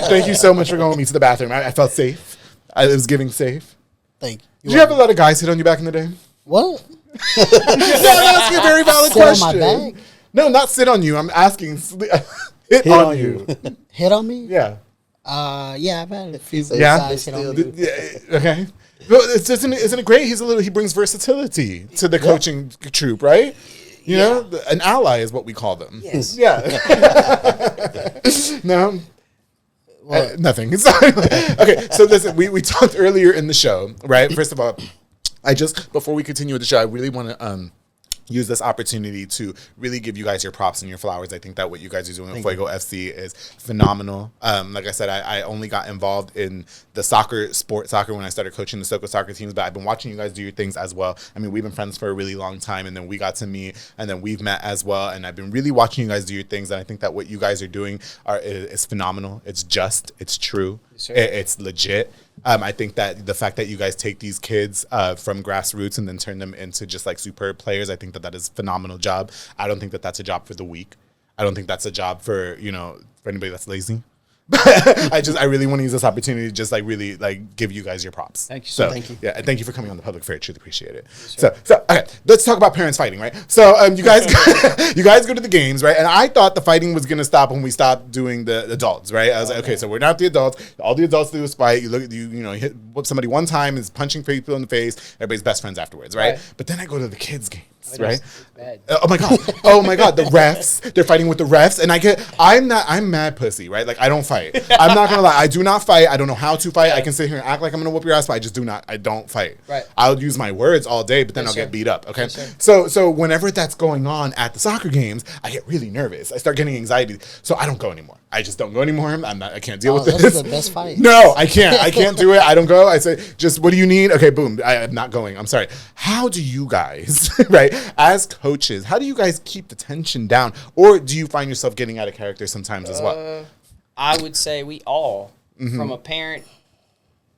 Thank you so much for going with me to the bathroom. I felt safe. It was giving safe.
Thank you.
Did you have a lot of guys hit on you back in the day?
What?
No, that's a very valid
Sit on
question.
my back?
No, not sit on you. I'm asking hit on you.
Hit on me?
Yeah.
Yeah, I've had a few
Yeah?
guys hit on me.
Okay. Well, isn't it great? He brings versatility to the coaching troop, right? You know, an ally is what we call them.
Yes.
Yeah. No. Nothing. Okay, so listen, we talked earlier in the show, right? First of all, before we continue with the show, I really want to use this opportunity to really give you guys your props and your flowers. I think that what you guys are doing with Fuego FC is phenomenal. Like I said, I only got involved in the soccer when I started coaching the Soko soccer teams, but I've been watching you guys do your things as well. I mean, we've been friends for a really long time, and then we got to meet, and then we've met as well, and I've been really watching you guys do your things, and I think that what you guys are doing is phenomenal. It's just, it's true,
Yes, sir.
It's legit. I think that the fact that you guys take these kids from grassroots and then turn them into just like superb players, I think that is a phenomenal job. I don't think that that's a job for the weak. I don't think that's a job for anybody that's lazy. I really want to use this opportunity to just like really like give you guys your props.
Thank you.
So
Thank you.
Yeah, and thank you for coming on the Public Fair. I truly appreciate it. So okay, let's talk about parents fighting, right? So you guys you guys go to the games, right? And I thought the fighting was gonna stop when we stopped doing the adults, right? I was like, okay, so we're not the adults. All the adults do is fight. You look at you hit somebody one time, is punching people in the face. Everybody's best friends afterwards, right? But then I go to the kids' games. Right?
Bad.
Oh my god, the refs, they're fighting with the refs, and I'm mad pussy, right? Like I don't fight. I'm not gonna lie, I do not fight. I don't know how to fight. I can sit here and act like I'm gonna whoop your ass, but I don't fight.
Right.
I'll use my words all day, but then
Yes,
I'll
sir.
get beat up. Okay.
Yes, sir.
So whenever that's going on at the soccer games, I get really nervous. I start getting anxiety. So I don't go anymore. I just don't go anymore. I can't deal with
Those
this.
are the best fights.
No, I can't do it. I don't go. I say, just what do you need? Okay, boom. I'm not going. I'm sorry. How do you guys, right, as coaches, how do you guys keep the tension down? Or do you find yourself getting out of character sometimes as well?
I would say we all, from a parent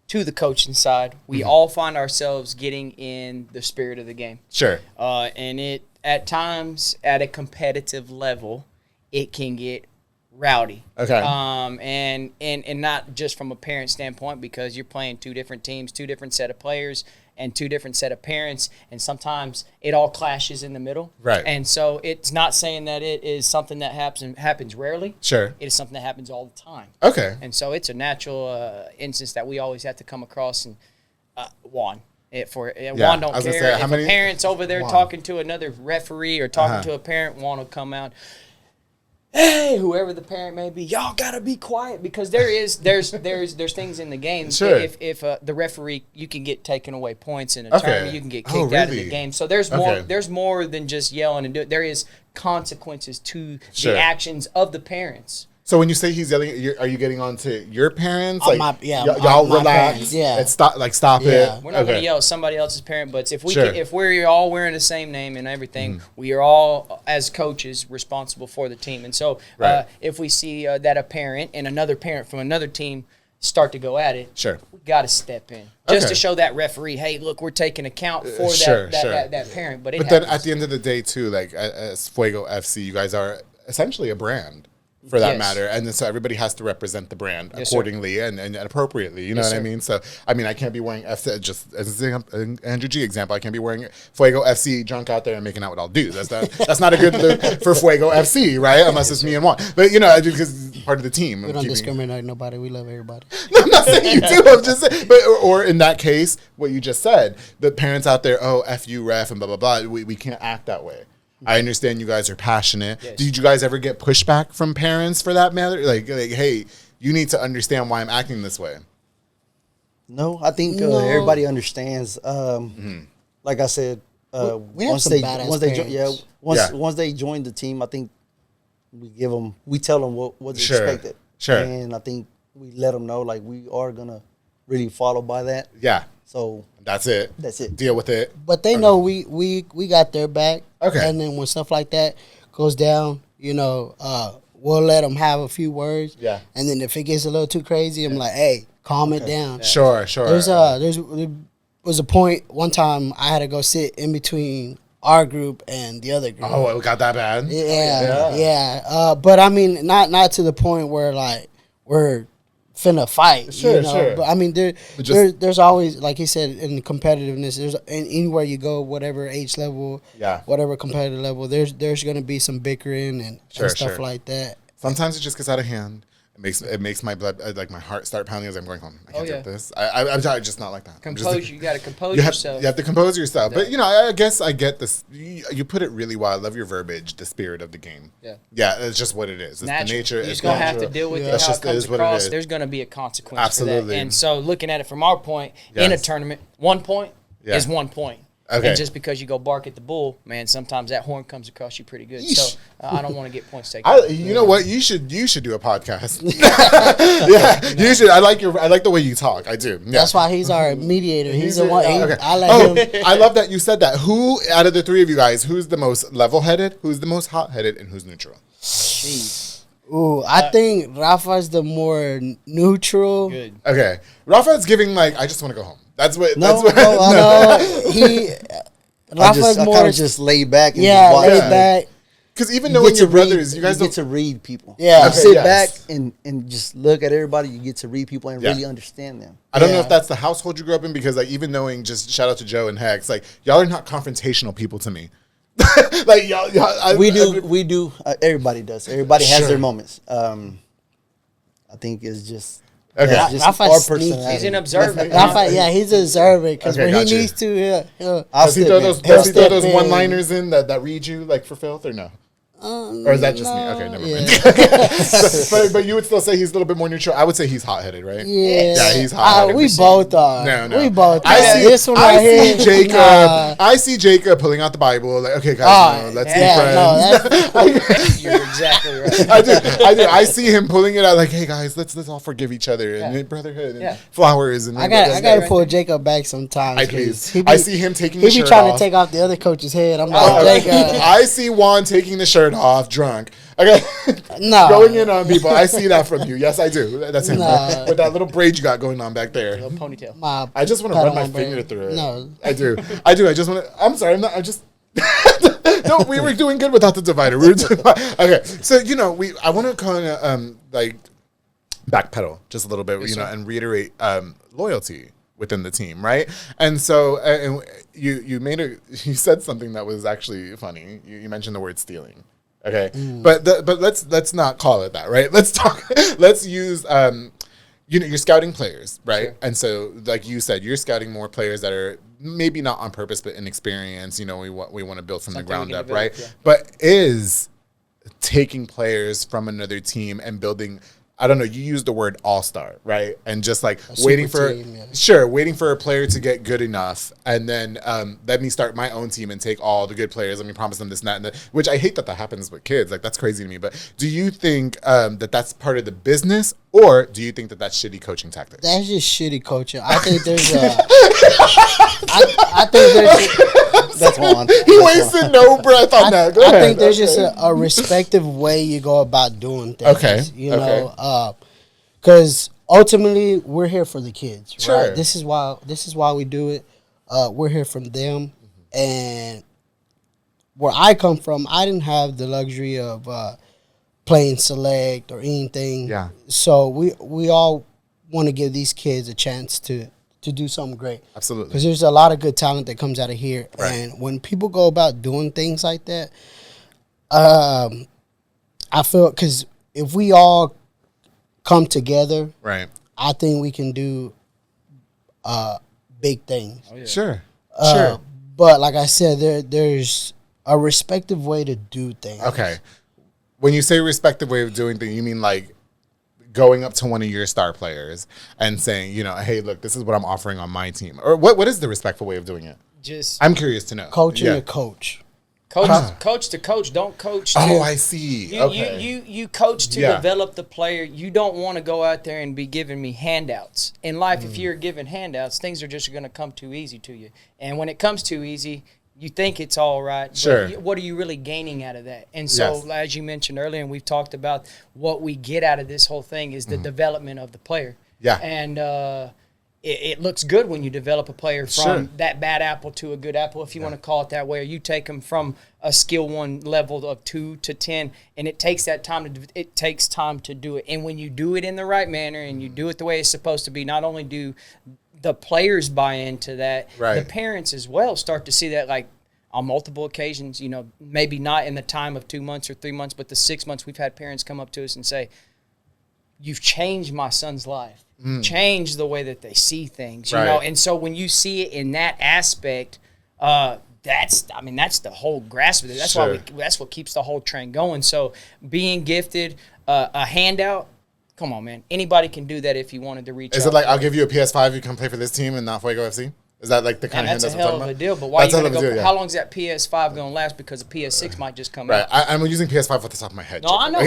to the coaching side, we all find ourselves getting in the spirit of the game.
Sure.
And it, at times, at a competitive level, it can get rowdy.
Okay.
And not just from a parent standpoint, because you're playing two different teams, two different set of players, and two different set of parents, and sometimes it all clashes in the middle.
Right.
And so it's not saying that it is something that happens rarely.
Sure.
It is something that happens all the time.
Okay.
And so it's a natural instance that we always have to come across. And Juan, Juan don't
I was gonna
care
say, how
if
many-
a parent's over there
Juan.
talking to another referee or talking to a parent. Juan will come out. Hey, whoever the parent may be, y'all gotta be quiet, because there's things in the game.
Sure.
If the referee, you can get taken away points in a tournament, you can get kicked out of
really?
the game. So there's more than just yelling and do it. There is consequences to
Sure.
the actions of the parents.
So when you say he's yelling, are you getting on to your parents? Like,
y'all
relax.
Yeah.
And stop it.
We're not going to yell at somebody else's parent, but if we're all wearing the same name and everything, we are all, as coaches, responsible for the team. And so if we see that a parent and another parent from another team start to go at it, we got to step in just to show that referee, hey, look, we're taking account for that parent. But then
at the end of the day, too, like as Fuego FC, you guys are essentially a brand. For that matter, and then so everybody has to represent the brand accordingly and appropriately. You know what I mean? So I mean, I can't be wearing FC just as an Andrew G example. I can't be wearing Fuego FC drunk out there and making out with all dudes. That's not a good look for Fuego FC, right? Unless it's me and Juan. But you know, because it's part of the team.
We don't discriminate nobody. We love everybody.
No, I'm not saying you do. I'm just saying, but or in that case, what you just said, the parents out there, oh, F you ref and blah blah blah. We can't act that way. I understand you guys are passionate. Yes. Did you guys ever get pushback from parents for that matter? Like, hey, you need to understand why I'm acting this way.
No, I think everybody understands. Like I said, once they join the team, I think we tell them what's expected.
Sure.
And I think we let them know, like, we are gonna really follow by that.
Yeah.
So
that's it. Deal with it.
But they know we got their back.
Okay.
And then when stuff like that goes down, we'll let them have a few words.
Yeah.
And then if it gets a little too crazy, I'm like, hey, calm it down.
Yeah. Sure.
There was a point one time I had to go sit in between our group and the other group.
Oh, it got that bad?
Yeah. But I mean, not to the point where like we're finna fight,
sure.
But I mean, there's always, like he said, in competitiveness. There's anywhere you go, whatever age level, whatever competitive level, there's gonna be some bickering and stuff like that.
Sometimes it just gets out of hand. It makes my blood, like my heart, start pounding as I'm going home. I can't do this. I'm just not like that.
You got to compose yourself.
You have to compose yourself. But I guess I get this. You put it really well. I love your verbiage. The spirit of the game. Yeah. It's just what it is. It's the nature.
You're just gonna have to deal with it. How it comes across. There's gonna be a consequence.
Absolutely.
For that. And so, looking at it from our point in a tournament, 1 point is 1 point. Okay. And just because you go bark at the bull, man, sometimes that horn comes across you pretty good. So I don't want to get points taken.
You know what? You should do a podcast. You should. I like the way you talk. I do. Yeah.
That's why he's our mediator. He's the one. I him.
I love that you said that. Who out of the three of you guys, who's the most level-headed, who's the most hot-headed, and who's neutral?
Jeez.
Ooh, I think Rafa's the more neutral.
Good.
Okay, Rafa's giving like, I just want to go home.
Rafa's
more just lay back. And
lay back.
Because even knowing your brothers, you guys
get to read people.
Yeah,
you sit back and just look at everybody. You get to read people and really understand them.
I don't know if that's the household you grew up in, because like even knowing, just shout out to Joe and Hex, like y'all are not confrontational people to me. Like y'all,
we do. Everybody does. Everybody has their moments. I think it's just.
Okay.
Just our personality.
He's an observer.
He's observing because when he needs to,
does he throw those one-liners in that read you like for filth or no? Or is that just me? Okay, never mind. But you would still say he's a little bit more neutral. I would say he's hot-headed, right?
Yeah,
he's hot-headed.
We both are.
No.
We both.
I see Jacob. I see Jacob pulling out the Bible. Like, okay, guys, let's be friends.
You're exactly right.
I do. I see him pulling it out. Like, hey guys, let's all forgive each other and brotherhood and flowers. And
I gotta pull Jacob back sometimes.
I see him taking the shirt off.
He be trying to take off the other coach's head. I'm like, Jacob.
I see Juan taking the shirt off, drunk. Okay, going in on people. I see that from you. Yes, I do. That's him. With that little braid you got going on back there.
Little ponytail.
I just want to run my finger through it.
No,
I do. I just want to. I'm sorry. I just. No, we were doing good without the divider. Okay, so I want to kind of like backpedal just a little bit, and reiterate loyalty within the team, right? And so, and you said something that was actually funny. You mentioned the word stealing. Okay, but let's not call it that, right? Let's use you're scouting players, right? Sure. And so, like you said, you're scouting more players that are maybe not on purpose but inexperienced. We want to build from the ground up, right? Yeah. But is taking players from another team and building I don't know, you use the word all-star, right? And just like
A
waiting
super
for,
team, yeah.
sure, waiting for a player to get good enough. And then let me start my own team and take all the good players. Let me promise them this and that. And that, which I hate that happens with kids. Like, that's crazy to me. But do you think that that's part of the business? Or do you think that that's shitty coaching tactics?
That's just shitty coaching. I think there's I think there's
That's Juan.
He wasted no breath on that. Go
I
ahead.
think there's just a respective way you go about doing things.
Okay.
You know, because ultimately we're here for the kids,
Sure.
right? This is why we do it. We're here for them, and where I come from, I didn't have the luxury of playing select or anything.
Yeah.
So we all want to give these kids a chance to do something great.
Absolutely.
Because there's a lot of good talent that comes out of here.
Right.
And when people go about doing things like that, I feel, because if we all come together,
Right.
I think we can do big things.
Oh, yeah.
Sure. Sure.
But like I said, there's a respective way to do things.
Okay. When you say respective way of doing things, you mean like going up to one of your star players and saying, you know, hey, look, this is what I'm offering on my team. Or what is the respectful way of doing it?
Just
I'm curious to know.
Coaching
Yeah.
the coach.
coach to coach. Don't coach. To,
Oh, I see.
You,
Okay.
you coach to
Yeah.
develop the player. You don't want to go out there and be giving me handouts. In life, if you're given handouts, things are just going to come too easy to you. And when it comes too easy, you think it's all right.
Sure.
But what are you really gaining out of that? And so,
Yes.
as you mentioned earlier, and we've talked about, what we get out of this whole thing is the development of the player.
Yeah.
And it looks good when you develop a player from
Sure.
that bad apple to a good apple, if you want to call it that way, or you take them from a skill 1 level of 2 to 10, and it takes that time to do it. And when you do it in the right manner and you do it the way it's supposed to be, not only do the players buy into that,
Right.
the parents as well start to see that, like, on multiple occasions, you know, maybe not in the time of 2 months or 3 months, but the 6 months, we've had parents come up to us and say, you've changed my son's life. Changed the way that they see things, you
Right.
know. And so when you see it in that aspect, that's the whole grasp of it. That's
Sure.
that's what keeps the whole train going. So being gifted a handout, come on, man. Anybody can do that if you wanted to reach out.
Is it like, I'll give you a PS5, you come play for this team and not Fuego FC? Is that like the kind
And
of
that's
hand
a
that's
hell
what
of
I'm
a
talking
deal.
about?
But why
That's
you
a
gonna
hell of
go?
a deal, yeah.
How long's that PS5 gonna last? Because the PS6 might just come
Right.
out.
I'm using PS5 off the top of my head.
No, I
Jacob.
know.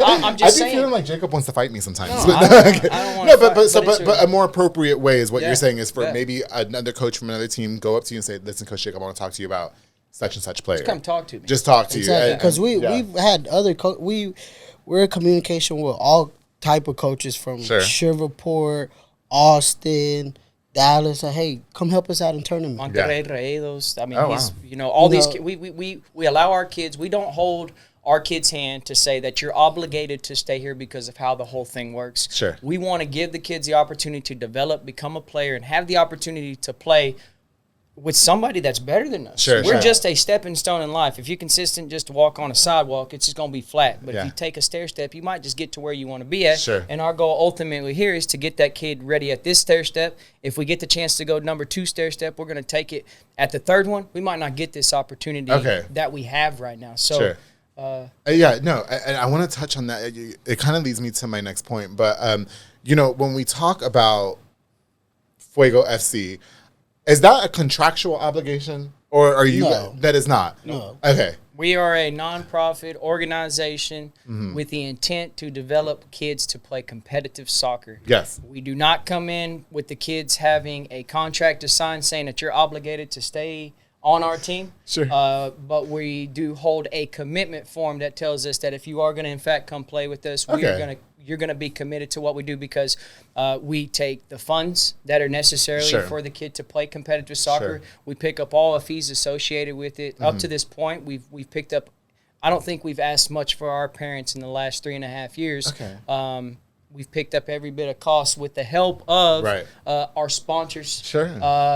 Okay.
I'm just
I
saying.
be feeling like Jacob wants to fight me sometimes.
No, I don't wanna
No,
fight,
but a more appropriate way is what
Yeah.
you're saying is for
Yeah.
maybe another coach from another team go up to you and say, listen, Coach Jacob, I want to talk to you about such and such player.
Come talk to me.
Just talk to
Exactly.
you.
Because
yeah.
we've had other we're in communication with all type of coaches from
Sure.
Shreveport, Austin, Dallas. Hey, come help us out in tournament.
Monterrey Rayados. I mean,
Oh,
he's
wow.
you know all
You
these.
know-
We allow our kids. We don't hold our kids' hand to say that you're obligated to stay here because of how the whole thing works.
Sure.
We want to give the kids the opportunity to develop, become a player, and have the opportunity to play with somebody that's better than us.
Sure,
We're
sure.
just a stepping stone in life. If you're consistent just to walk on a sidewalk, it's just going to be flat. But
Yeah.
if you take a stair step, you might just get to where you want to be at.
Sure.
And our goal ultimately here is to get that kid ready at this stair step. If we get the chance to go number 2 stair step, we're going to take it at the third one. We might not get this opportunity that we have right now. So,
Sure. Yeah, no, I want to touch on that. It kind of leads me to my next point. But, you know, when we talk about Fuego FC, is that a contractual obligation? Or are you
No.
that is not?
No.
Okay.
we are a nonprofit organization with the intent to develop kids to play competitive soccer.
Yes.
We do not come in with the kids having a contract to sign saying that you're obligated to stay on our team.
Sure.
But we do hold a commitment form that tells us that if you are going to, in fact, come play with us,
Okay.
you're going to be committed to what we do because we take the funds that are necessary
Sure.
for the kid to play competitive soccer.
Sure.
We pick up all the fees associated with it. Up to this point, we've picked up. I don't think we've asked much for our parents in the last 3.5 years.
Okay.
We've picked up every bit of cost with the help of
Right.
our sponsors.
Sure.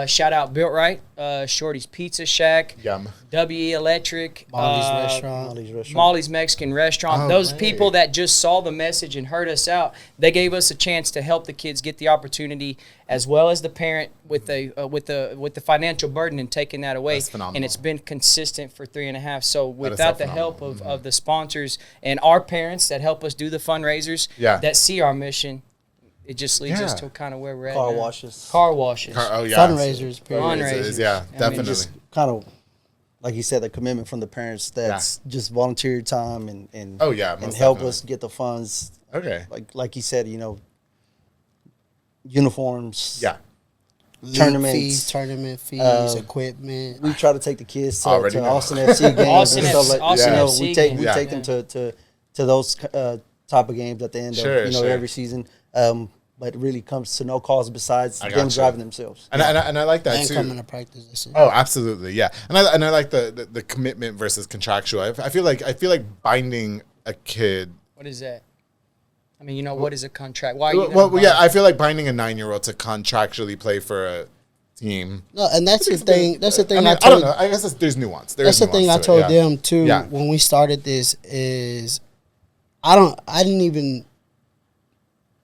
Shout out Built Right, Shorty's Pizza Shack,
Yum.
WE Electric,
Molly's Restaurant.
Molly's Mexican Restaurant.
Oh,
Those
great.
people that just saw the message and heard us out, they gave us a chance to help the kids get the opportunity as well as the parent with the financial burden and taking that away.
That's phenomenal.
And it's been consistent for 3.5. So without the help of the sponsors and our parents that help us do the fundraisers, that see our mission, it just leads us to kind of where we're at.
Car washes.
Fundraisers.
Fundraisers.
Yeah, definitely.
Just kind of, like you said, the commitment from the parents that's just volunteer time and and help
definitely.
us get the funds.
Okay.
Like you said, uniforms.
Yeah.
Tournament fees, equipment.
We try to take the kids to Austin FC games and stuff like that. We take them to those type of games at the end of every season. But it really comes to no cause besides them driving themselves.
And I like that too.
And coming to practice.
Oh, absolutely, yeah. And I like the commitment versus contractual. I feel like binding a kid.
What is that? I mean, what is a contract? Why?
I feel like binding a 9-year-old to contractually play for a team.
No, and that's the thing. That's the thing.
I don't know. I guess there's nuance.
That's the thing I told them too when we started this. Is I didn't even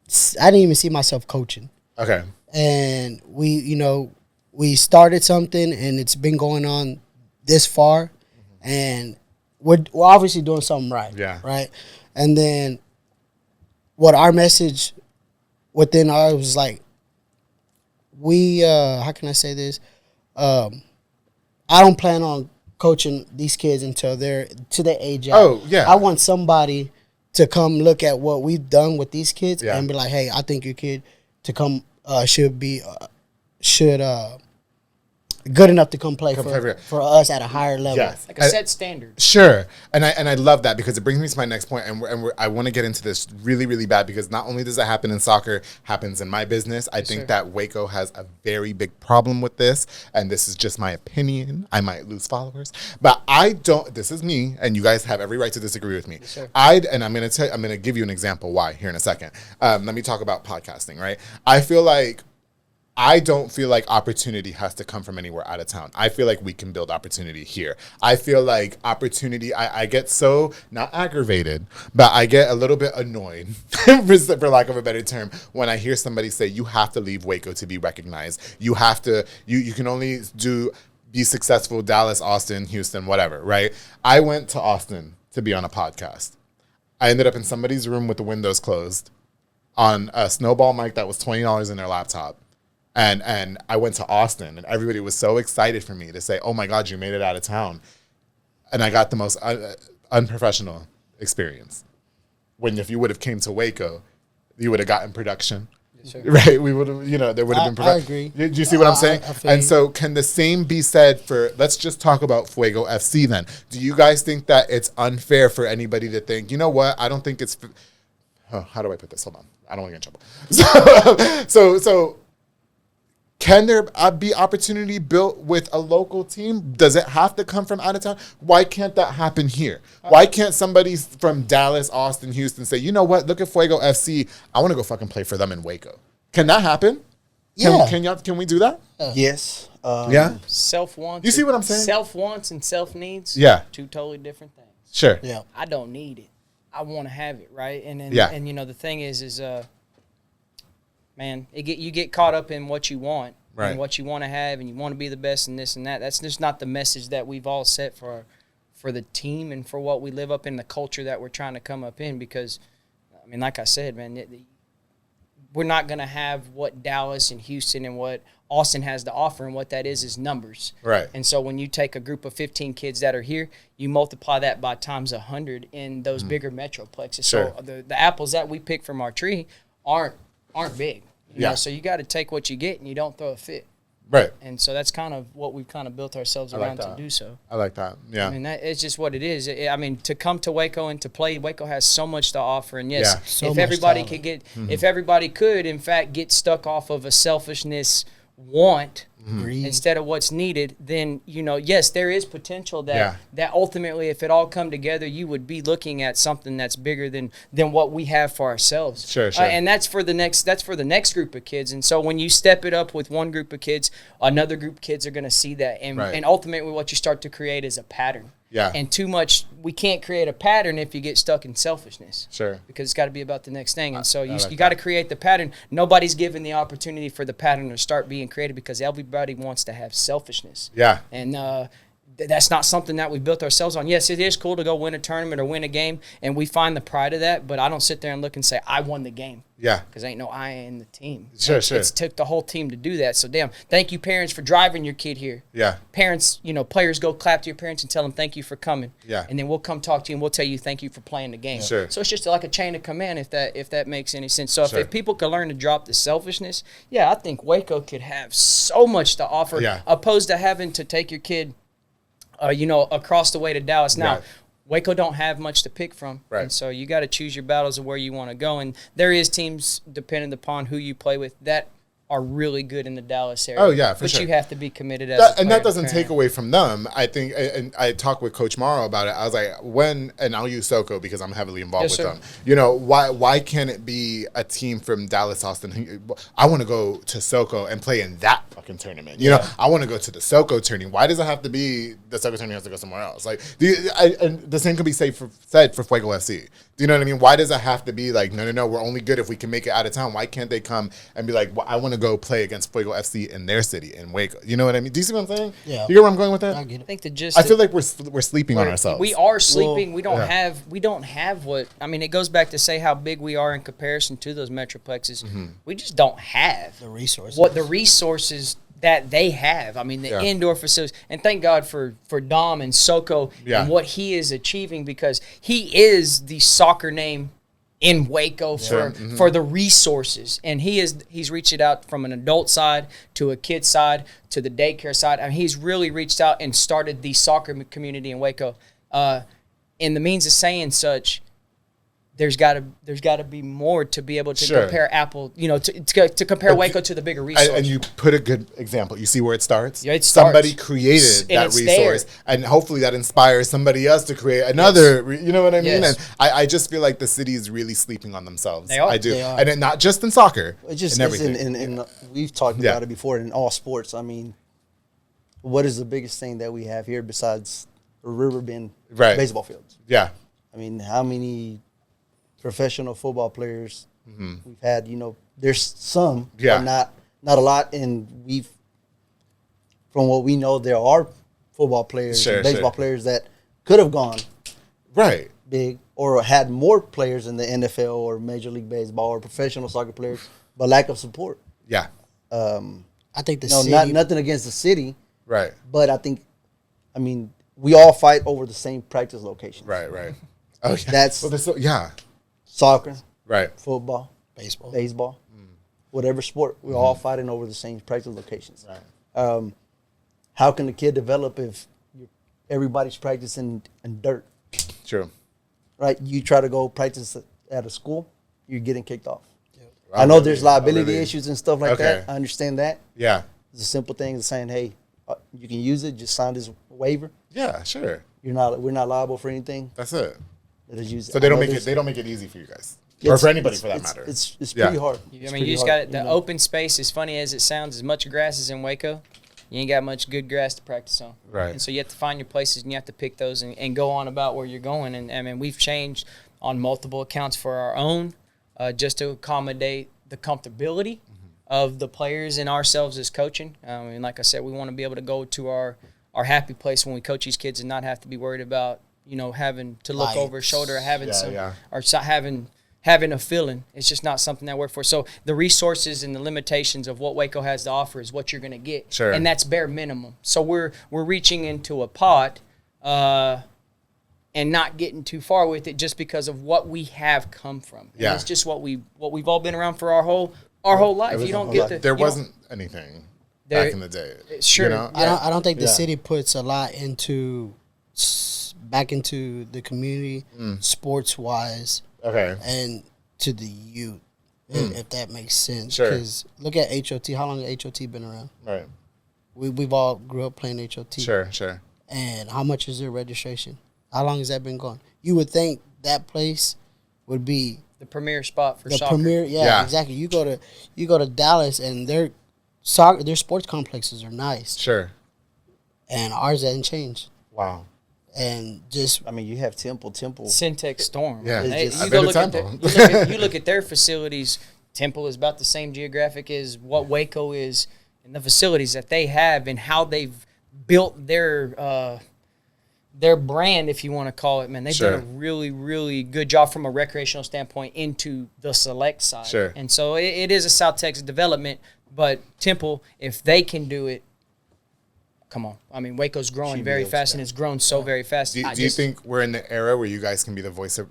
see myself coaching.
Okay.
And we started something and it's been going on this far, and we're obviously doing something right.
Yeah.
Right. And then what our message within ours was like, we how can I say this? I don't plan on coaching these kids until they're to their age out.
Oh, yeah.
I want somebody to come look at what we've done with these kids and be like, hey, I think your kid to come should good enough to come play for us at a higher level.
Yes.
Like a set standard.
Sure. And I love that because it brings me to my next point, and I want to get into this really, really bad because not only does it happen in soccer, happens in my business. I think that Waco has a very big problem with this, and this is just my opinion. I might lose followers, but this is me, and you guys have every right to disagree with me.
Yes, sir.
I'm going to give you an example why here in a second. Let me talk about podcasting, right? I don't feel like opportunity has to come from anywhere out of town. I feel like we can build opportunity here. I feel like opportunity, I get so, not aggravated, but I get a little bit annoyed, for lack of a better term, when I hear somebody say, you have to leave Waco to be recognized. You have to, you can only be successful Dallas, Austin, Houston, whatever, right? I went to Austin to be on a podcast. I ended up in somebody's room with the windows closed on a snowball mic that was $20 in their laptop. And I went to Austin, and everybody was so excited for me to say, oh, my God, you made it out of town. And I got the most unprofessional experience. When if you would have came to Waco, you would have gotten production. Yes, sir. Right? We would have, there would have been production.
I agree.
Do you see what I'm saying? And so can the same be said for, let's just talk about Fuego FC then. Do you guys think that it's unfair for anybody to think, you know what, I don't think it's, how do I put this? Hold on. I don't want to get in trouble. So can there be opportunity built with a local team? Does it have to come from out of town? Why can't that happen here? Why can't somebody from Dallas, Austin, Houston say, you know what, look at Fuego FC. I want to go fucking play for them in Waco. Can that happen?
Yeah.
Can we do that?
Yes.
Yeah.
Self-wants.
You see what I'm saying?
Self-wants and self-needs.
Yeah.
Two totally different things.
Sure.
Yeah.
I don't need it. I want to have it, right? And the thing is man, you get caught up in what you want and what you want to have, and you want to be the best in this and that. That's just not the message that we've all set for the team and for what we live up in, the culture that we're trying to come up in. Because, I mean, like I said, man, we're not going to have what Dallas and Houston and what Austin has to offer, and what that is numbers.
Right.
And so when you take a group of 15 kids that are here, you multiply that by times 100 in those bigger metroplexes.
Sure.
So the apples that we pick from our tree aren't big. You know, so you got to take what you get, and you don't throw a fit.
Right.
And so that's kind of what we've kind of built ourselves around to do so.
I like that. Yeah.
I mean, it's just what it is. I mean, to come to Waco and to play, Waco has so much to offer. And yes, if everybody could if everybody could, in fact, get stuck off of a selfishness want instead of what's needed, then, yes, there is potential that ultimately, if it all come together, you would be looking at something that's bigger than what we have for ourselves.
Sure.
And that's for the next group of kids. And so when you step it up with one group of kids, another group of kids are going to see that. And ultimately what you start to create is a pattern.
Yeah.
And too much, we can't create a pattern if you get stuck in selfishness.
Sure.
Because it's got to be about the next thing. And so you
like
got to create the pattern. Nobody's given the opportunity for the pattern to start being created because everybody wants to have selfishness.
Yeah.
And that's not something that we built ourselves on. Yes, it is cool to go win a tournament or win a game, and we find the pride of that, but I don't sit there and look and say, I won the game.
Yeah.
Because ain't no I in the team.
Sure.
It's took the whole team to do that. So, damn, thank you, parents, for driving your kid here.
Yeah.
Parents, players go clap to your parents and tell them thank you for coming.
Yeah.
And then we'll come talk to you and we'll tell you thank you for playing the game.
Sure.
So it's just like a chain of command if that makes any sense. So
Sure.
if people could learn to drop the selfishness, I think Waco could have so much to offer opposed to having to take your kid across the way to Dallas. Now,
Right.
Waco don't have much to pick from.
Right.
And so you got to choose your battles of where you want to go. And there is teams, depending upon who you play with, that are really good in the Dallas area.
Oh, yeah, for sure.
But you have to be committed as a player
And that doesn't
and
take
parent.
away from them. I think, and I talked with Coach Morrow about it. I was like, and I'll use SoCo because I'm heavily involved
Yes,
with
sir.
them. Why can't it be a team from Dallas, Austin? I want to go to SoCo and play in that fucking tournament. I want to go to the SoCo tourney. Why does it have to be the SoCo tourney has to go somewhere else? Like, and the same could be said for Fuego FC. Do you know what I mean? Why does it have to be like, no, we're only good if we can make it out of town? Why can't they come and be like, well, I want to go play against Fuego FC in their city, in Waco? You know what I mean? Do you see what I'm saying?
Yeah.
You get where I'm going with that?
I get
I
it.
think
I feel like we're sleeping on ourselves.
We are sleeping.
Well,
we don't have what – I mean, it goes back to say how big we are in comparison to those metroplexes.
Mm-hmm.
We just don't have
The resources.
what the resources that they have. I mean, the indoor facilities. And thank God for Dom and SoCo and what he is achieving because he is the soccer name in Waco for the resources. And he's reached it out from an adult side to a kid side to the daycare side. I mean, he's really reached out and started the soccer community in Waco. In the means of saying such, there's got to be more to be able to compare Apple, to compare Waco to the bigger resource.
And you put a good example. You see where it starts?
Yeah, it starts.
Somebody created
And
that
it's
resource,
there.
and hopefully that inspires somebody else to create another. You know what I mean?
Yes.
And I just feel like the city is really sleeping on themselves.
They are.
I do,
They are.
and it, not just in soccer,
It just
in everything.
and we've talked about it before in all sports. I mean, what is the biggest thing that we have here besides a river bend baseball fields?
Yeah,
I mean, how many professional football players we've had? There's some, but not a lot. And from what we know, there are football players and baseball players that could have gone big or had more players in the NFL or Major League Baseball or professional soccer players, but lack of support.
Yeah.
I think the
No,
city.
nothing against the city,
Right.
but I mean, we all fight over the same practice location.
Right. Oh, yeah.
That's soccer,
right.
football,
baseball.
baseball, whatever sport. We're all fighting over the same practice locations.
Right.
How can the kid develop if everybody's practicing in dirt?
True.
Right? You try to go practice at a school, you're getting kicked off. I know there's liability issues and stuff like that. I understand that.
Yeah.
It's a simple thing of saying, hey, you can use it. Just sign this waiver.
Yeah. Sure.
We're not liable for anything.
That's it.
So
they don't make it. They don't make it easy for you guys, or for anybody for that matter.
It's pretty hard.
I mean, you just got the open space. As funny as it sounds, as much grass as in Waco, you ain't got much good grass to practice on.
Right.
And so you have to find your places and you have to pick those and go on about where you're going. And I mean, we've changed on multiple accounts for our own, just to accommodate the comfortability of the players and ourselves as coaching. I mean, like I said, we want to be able to go to our happy place when we coach these kids and not have to be worried about, having to look over a shoulder or having having a feeling. It's just not something that works for us. So the resources and the limitations of what Waco has to offer is what you're going to get.
Sure.
And that's bare minimum. So we're reaching into a pot and not getting too far with it just because of what we have come from. And it's just what we've all been around for our whole life. You don't get
there wasn't anything back in the day.
Sure.
I don't think the city puts a lot back into the community, sports wise.
Okay.
And to the youth, if that makes sense.
Sure.
Because look at HOT. How long has HOT been around?
Right.
We've all grew up playing HOT.
Sure.
And how much is their registration? How long has that been going? You would think that place would be
the premier spot for
the
soccer.
Exactly. You go to Dallas and their sports complexes are nice.
Sure.
And ours hasn't changed.
Wow.
and just
I mean, you have Temple,
Syntex Storm.
Yeah,
You look at their facilities. Temple is about the same geographic as what Waco is, and the facilities that they have and how they've built their brand, if you want to call it. Man, they've done a really, really good job from a recreational standpoint into the select side.
Sure.
And so it is a South Texas development, but Temple, if they can do it, come on. I mean, Waco's growing very fast, and it's grown so very fast.
Do you think we're in the era where you guys can be the voice of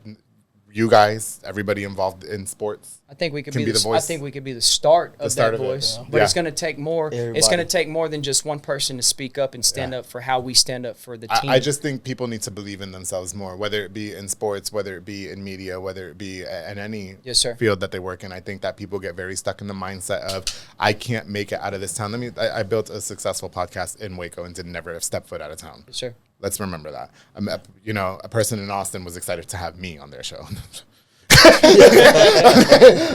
you guys, everybody involved in sports?
I think we could be the voice. I think we could be the start of that voice, but it's going to take more. Everybody. It's going to take more than just one person to speak up and stand up for how we stand up for the team.
I just think people need to believe in themselves more, whether it be in sports, whether it be in media, whether it be in any field that they work in. I think that people get very stuck in the mindset of, I can't make it out of this town. I built a successful podcast in Waco and did never step foot out of town.
Yes, sir.
Let's remember that. A person in Austin was excited to have me on their show.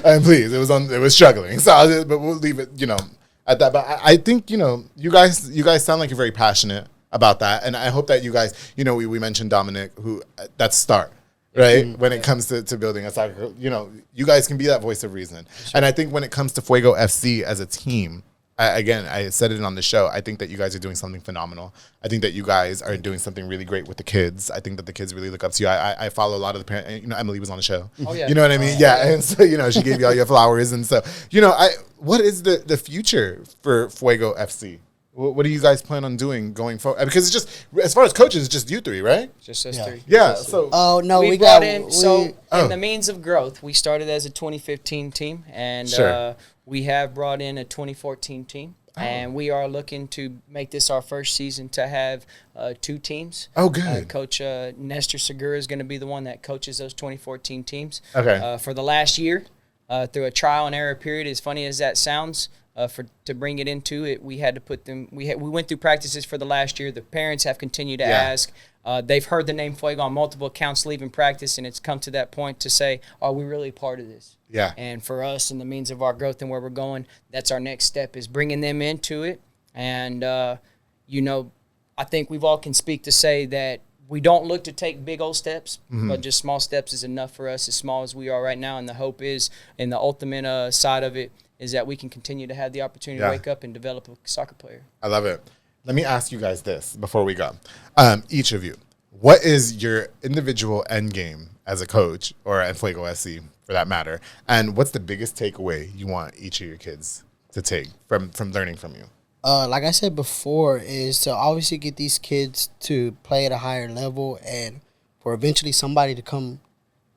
And please, it was struggling. So, but we'll leave it, at that. But I think, you guys sound like you're very passionate about that, and I hope that you guys, we mentioned Dominic, who that's start. Right? Mm-hmm. When it comes to building a soccer, you guys can be that voice of reason. Sure. And I think when it comes to Fuego FC as a team, I said it on the show, I think that you guys are doing something phenomenal. I think that you guys are doing something really great with the kids. I think that the kids really look up to you. I follow a lot of the parents. Emily was on the show. Oh, yeah. You know what I mean? Yeah. And so, she gave you all your flowers. And so, what is the future for Fuego FC? What do you guys plan on doing going forward? Because it's just, as far as coaches, it's just you three, right?
Just us three.
Yeah. So.
Oh, no,
we brought in, in the means of growth, we started as a 2015 team, and we have brought in a 2014 team, and we are looking to make this our first season to have 2 teams.
Oh, good.
Coach Nestor Segura is going to be the one that coaches those 2014 teams.
Okay.
For the last year, through a trial and error period, as funny as that sounds, to bring it into it, we had to put them. We went through practices for the last year. The parents have continued to ask. They've heard the name Fuego on multiple accounts leaving practice, and it's come to that point to say, are we really part of this?
Yeah.
And for us, in the means of our growth and where we're going, that's our next step, is bringing them into it. And, I think we've all can speak to say that we don't look to take big old steps, but just small steps is enough for us, as small as we are right now. And the hope is, and the ultimate side of it, is that we can continue to have the opportunity to wake up and develop a soccer player.
I love it. Let me ask you guys this before we go. Each of you, what is your individual end game as a coach, or at Fuego SC for that matter? And what's the biggest takeaway you want each of your kids to take from learning from you?
Like I said before, is to obviously get these kids to play at a higher level, and for eventually somebody to come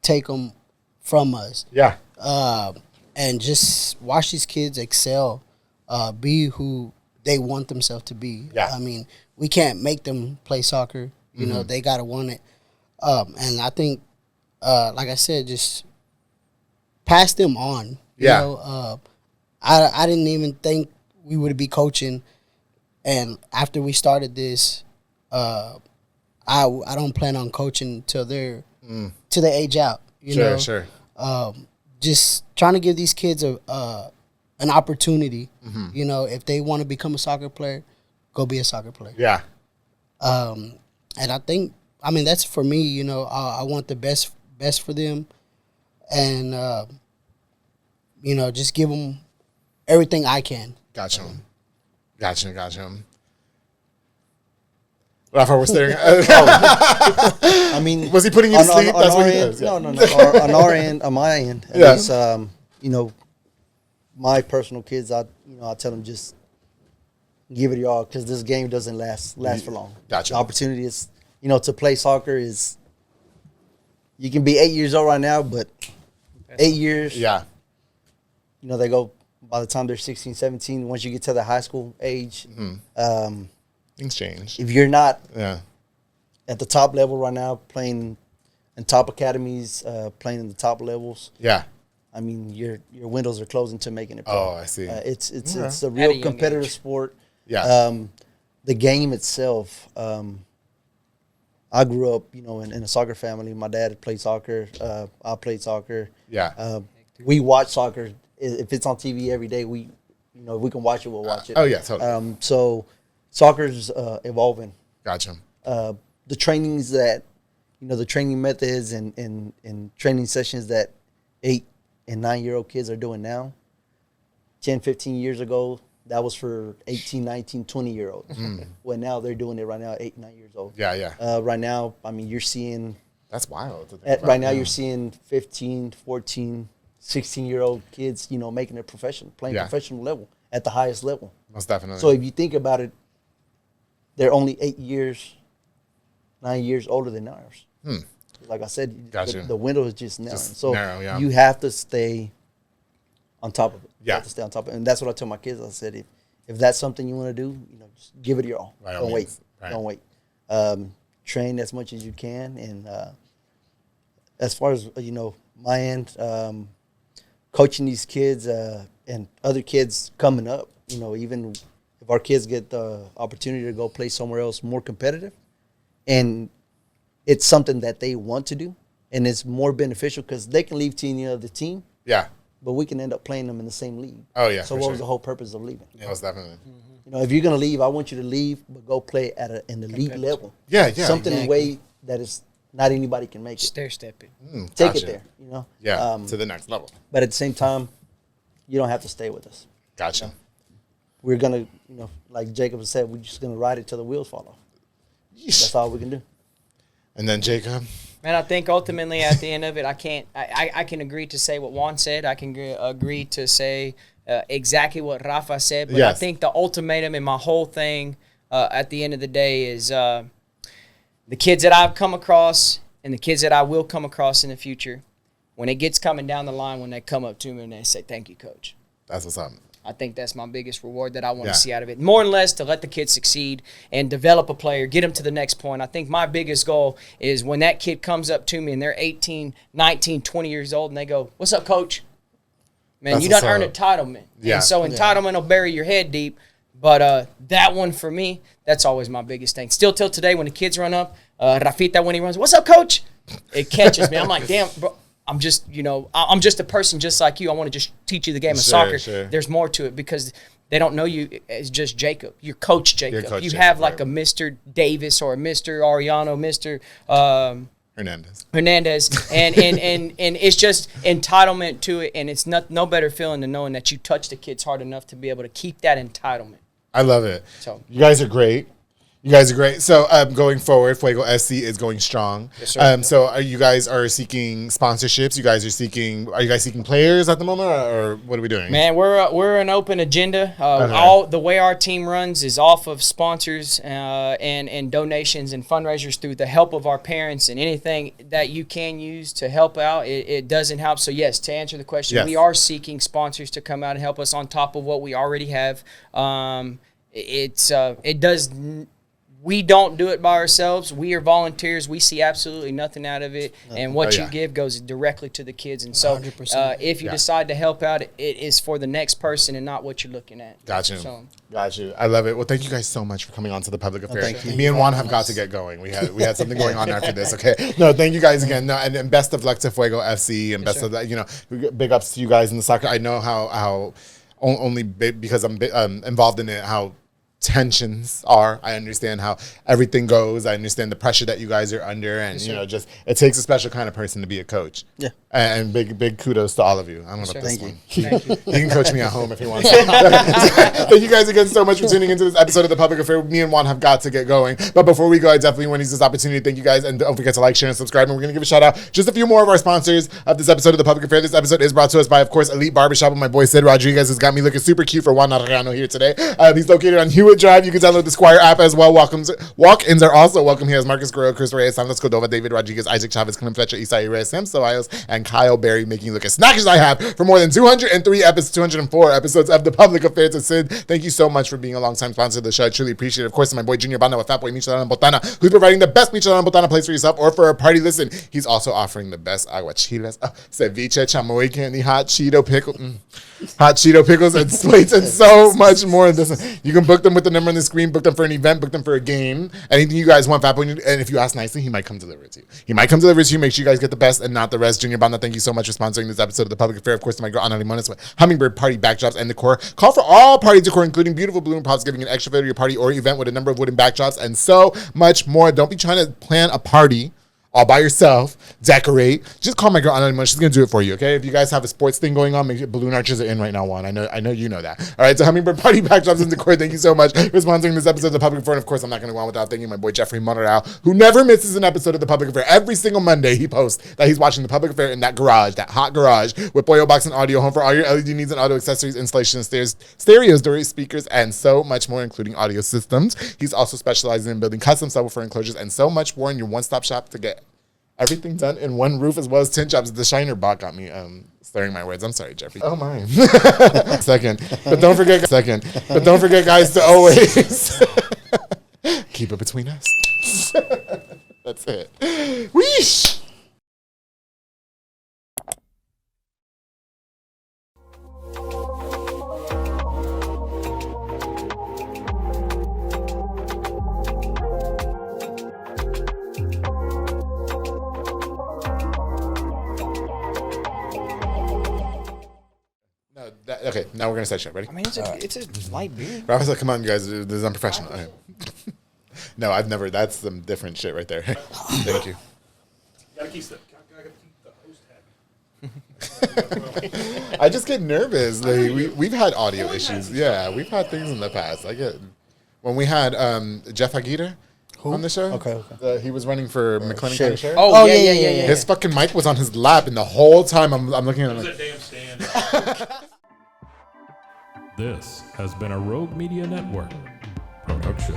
take them from us.
Yeah.
And just watch these kids excel, be who they want themselves to be.
Yeah.
I mean, we can't make them play soccer. You know, they got to want it. And I think, like I said, just pass them on. You know, I didn't even think we would be coaching. And after we started this, I don't plan on coaching till they're till they age out. You know?
Sure.
Just trying to give these kids an opportunity. You know, if they want to become a soccer player, go be a soccer player.
Yeah.
And I think, I mean, that's for me. You know, I want the best for them, and you know, just give them everything I can.
Gotcha. Rafael, we're staring.
I mean,
was he putting you to sleep? That's what he does.
No. On our end, on my end, it's, you know, my personal kids, I tell them just give it your all, because this game doesn't last for long.
Gotcha.
The opportunity is, to play soccer is, you can be 8 years old right now, but 8 years.
Yeah.
They go, by the time they're 16, 17, once you get to the high school age,
things change.
If you're not at the top level right now, playing in top academies, playing in the top levels, I mean, your windows are closing to making it pro.
Oh, I see.
It's a real competitive sport.
Yeah.
The game itself, I grew up, in a soccer family. My dad played soccer. I played soccer.
Yeah.
We watch soccer. If it's on TV every day, we can watch it, we'll watch it.
Oh, yeah, totally.
So soccer's evolving.
Gotcha.
the trainings that, the training methods and training sessions that 8 and 9-year-old kids are doing now, 10, 15 years ago, that was for 18, 19, 20-year-olds. Well, now they're doing it right now, 8, 9 years old.
Yeah.
Right now, I mean, you're seeing.
That's wild.
Right now, you're seeing 15, 14, 16-year-old kids, making it professional, playing professional level at the highest level.
Most definitely.
So if you think about it, they're only 8 years, 9 years older than ours. Like I said, the window is just narrow. So
narrow,
you have to stay on top of it.
Yeah.
You have to stay on top of it. And that's what I tell my kids. I said, if that's something you want to do, just give it your all. Don't wait. Right. Don't wait. Train as much as you can. And as far as, my end, coaching these kids and other kids coming up, even if our kids get the opportunity to go play somewhere else more competitive, and it's something that they want to do, and it's more beneficial because they can leave to any other team.
Yeah.
But we can end up playing them in the same league.
Oh, yeah.
So what was the whole purpose of leaving?
Yeah, most definitely.
If you're going to leave, I want you to leave, but go play at an elite level.
Yeah.
Something in a way that is not anybody can make it.
Stair-stepping.
Take it there,
Yeah, to the next level.
But at the same time, you don't have to stay with us.
Gotcha.
We're going to, like Jacob said, we're just going to ride it till the wheels fall off. That's all we can do.
And then Jacob?
Man, I think ultimately at the end of it, I can agree to say what Juan said. I can agree to say exactly what Rafa said. But I think the ultimatum in my whole thing at the end of the day is the kids that I've come across and the kids that I will come across in the future, when it gets coming down the line, when they come up to me and they say, "Thank you, Coach."
That's what's up.
I think that's my biggest reward that I want to see out of it. More and less to let the kid succeed and develop a player, get him to the next point. I think my biggest goal is when that kid comes up to me and they're 18, 19, 20 years old and they go, "What's up, Coach?" Man, you done earned entitlement.
Yeah.
And so entitlement will bury your head deep. But that one for me, that's always my biggest thing. Still till today when the kids run up, Rafita when he runs, "What's up, Coach?" It catches me. I'm like, damn, bro. I'm just, I'm just a person just like you. I want to just teach you the game of soccer. Sure. There's more to it because they don't know you as just Jacob. You're Coach Jacob. You have like a Mr. Davis or a Mr. Arellano, Mr.
Hernandez.
And it's just entitlement to it, and it's no better feeling than knowing that you touched the kid's heart enough to be able to keep that entitlement.
I love it.
So
you guys are great. So going forward, Fuego FC is going strong.
Yes, sir.
So you guys are seeking sponsorships? Are you guys seeking players at the moment, or what are we doing?
Man, we're an open agenda. All the way our team runs is off of sponsors and donations and fundraisers through the help of our parents, and anything that you can use to help out, it doesn't help. So yes, to answer the question, we are seeking sponsors to come out and help us on top of what we already have. We don't do it by ourselves. We are volunteers. We see absolutely nothing out of it. And what you give goes directly to the kids. And so if you decide to help out, it is for the next person and not what you're looking at.
Gotcha. Got you. I love it. Well, thank you guys so much for coming on to the Public Affair. Thank you. Me and Juan have got to get going. We had something going on after this. Okay. No, thank you guys again. No, and best of luck to Fuego FC and best of that. Big ups to you guys in the soccer. I know how only because I'm involved in it, how tensions are. I understand how everything goes. I understand the pressure that you guys are under, and just it takes a special kind of person to be a coach.
Yeah.
And big kudos to all of you. I don't know about this one.
Thank you.
You can coach me at home if you want. Thank you guys again so much for tuning into this episode of The Public Affair. Me and Juan have got to get going. But before we go, I definitely want to use this opportunity to thank you guys. And don't forget to like, share, and subscribe. And we're going to give a shout out just a few more of our sponsors of this episode of The Public Affair. This episode is brought to us by, of course, Elite Barbershop. And my boy Sid Rodriguez has got me looking super cute for Juan Arellano here today. He's located on Hewitt Drive. You can download the Squire app as well. Walk-ins are also welcome. He has Marcus Guerrero, Chris Reyes, Santos Cordova, David Rodriguez, Isaac Chavez, Clem Fletcher, Isai Reyes, Sam Ceballos, and Kyle Berry, making you look as snackish as I have for more than 204 episodes of The Public Affair. To Sid, thank you so much for being a long-time sponsor of the show. I truly appreciate it. Of course, my boy Junior Banda with Fat Boy Michelada and Botana, who's providing the best Michelada and Botana place for yourself or for a party. Listen, he's also offering the best aguachiles, ceviche, chamoy candy, hot Cheeto pickles, and slates, and so much more. You can book them with put the number on the screen. Book them for an event. Book them for a game. Anything you guys want, Fat Boy. And if you ask nicely, he might come deliver it to you. He might come deliver it to you. Make sure you guys get the best and not the rest. Junior Banda, thank you so much for sponsoring this episode of The Public Affair. Of course, to my girl, Ana Limones, with Hummingbird Party Backdrops and Decor. Call for all party decor, including beautiful balloon props, giving an extra flavor to your party or event with a number of wooden backdrops and so much more. Don't be trying to plan a party all by yourself, decorate. Just call my girl Ana Limon. She's gonna do it for you, okay? If you guys have a sports thing going on, make sure balloon arches are in right now, Juan. I know you know that. All right, so Hummingbird Party Backdrops and Decor, thank you so much for sponsoring this episode of The Public Affair. And of course, I'm not gonna go on without thanking my boy Jeffrey Monreal, who never misses an episode of The Public Affair. Every single Monday, he posts that he's watching The Public Affair in that garage, that hot garage, with Boyo Box and Audio, home for all your LED needs and auto accessories, installation, stereos, doors, speakers, and so much more, including audio systems. He's also specializing in building custom subwoofer enclosures and so much more in your one-stop shop to get everything done in one roof, as well as 10 jobs. The Shiner bot got me slurring my words. I'm sorry, Jeffrey. Oh my. Second. But don't forget, guys, to always keep it between us. That's it. Weesh. Okay, now we're gonna set shit. Ready?
I mean, it's a light beer.
Rafael's like, come on, you guys, this is unprofessional. Okay. No, I've never. That's some different shit right there. Thank you.
Gotta keep the host happy.
I just get nervous. Like, we've had audio issues. Yeah, we've had things in the past. I get when we had Jeff Aguirre on the show.
Okay.
He was running for McLennan County Sheriff.
Oh, yeah.
His fucking mic was on his lap, and the whole time I'm looking at him.
It was
Like,
a damn stand. This has been a Rogue Media Network production.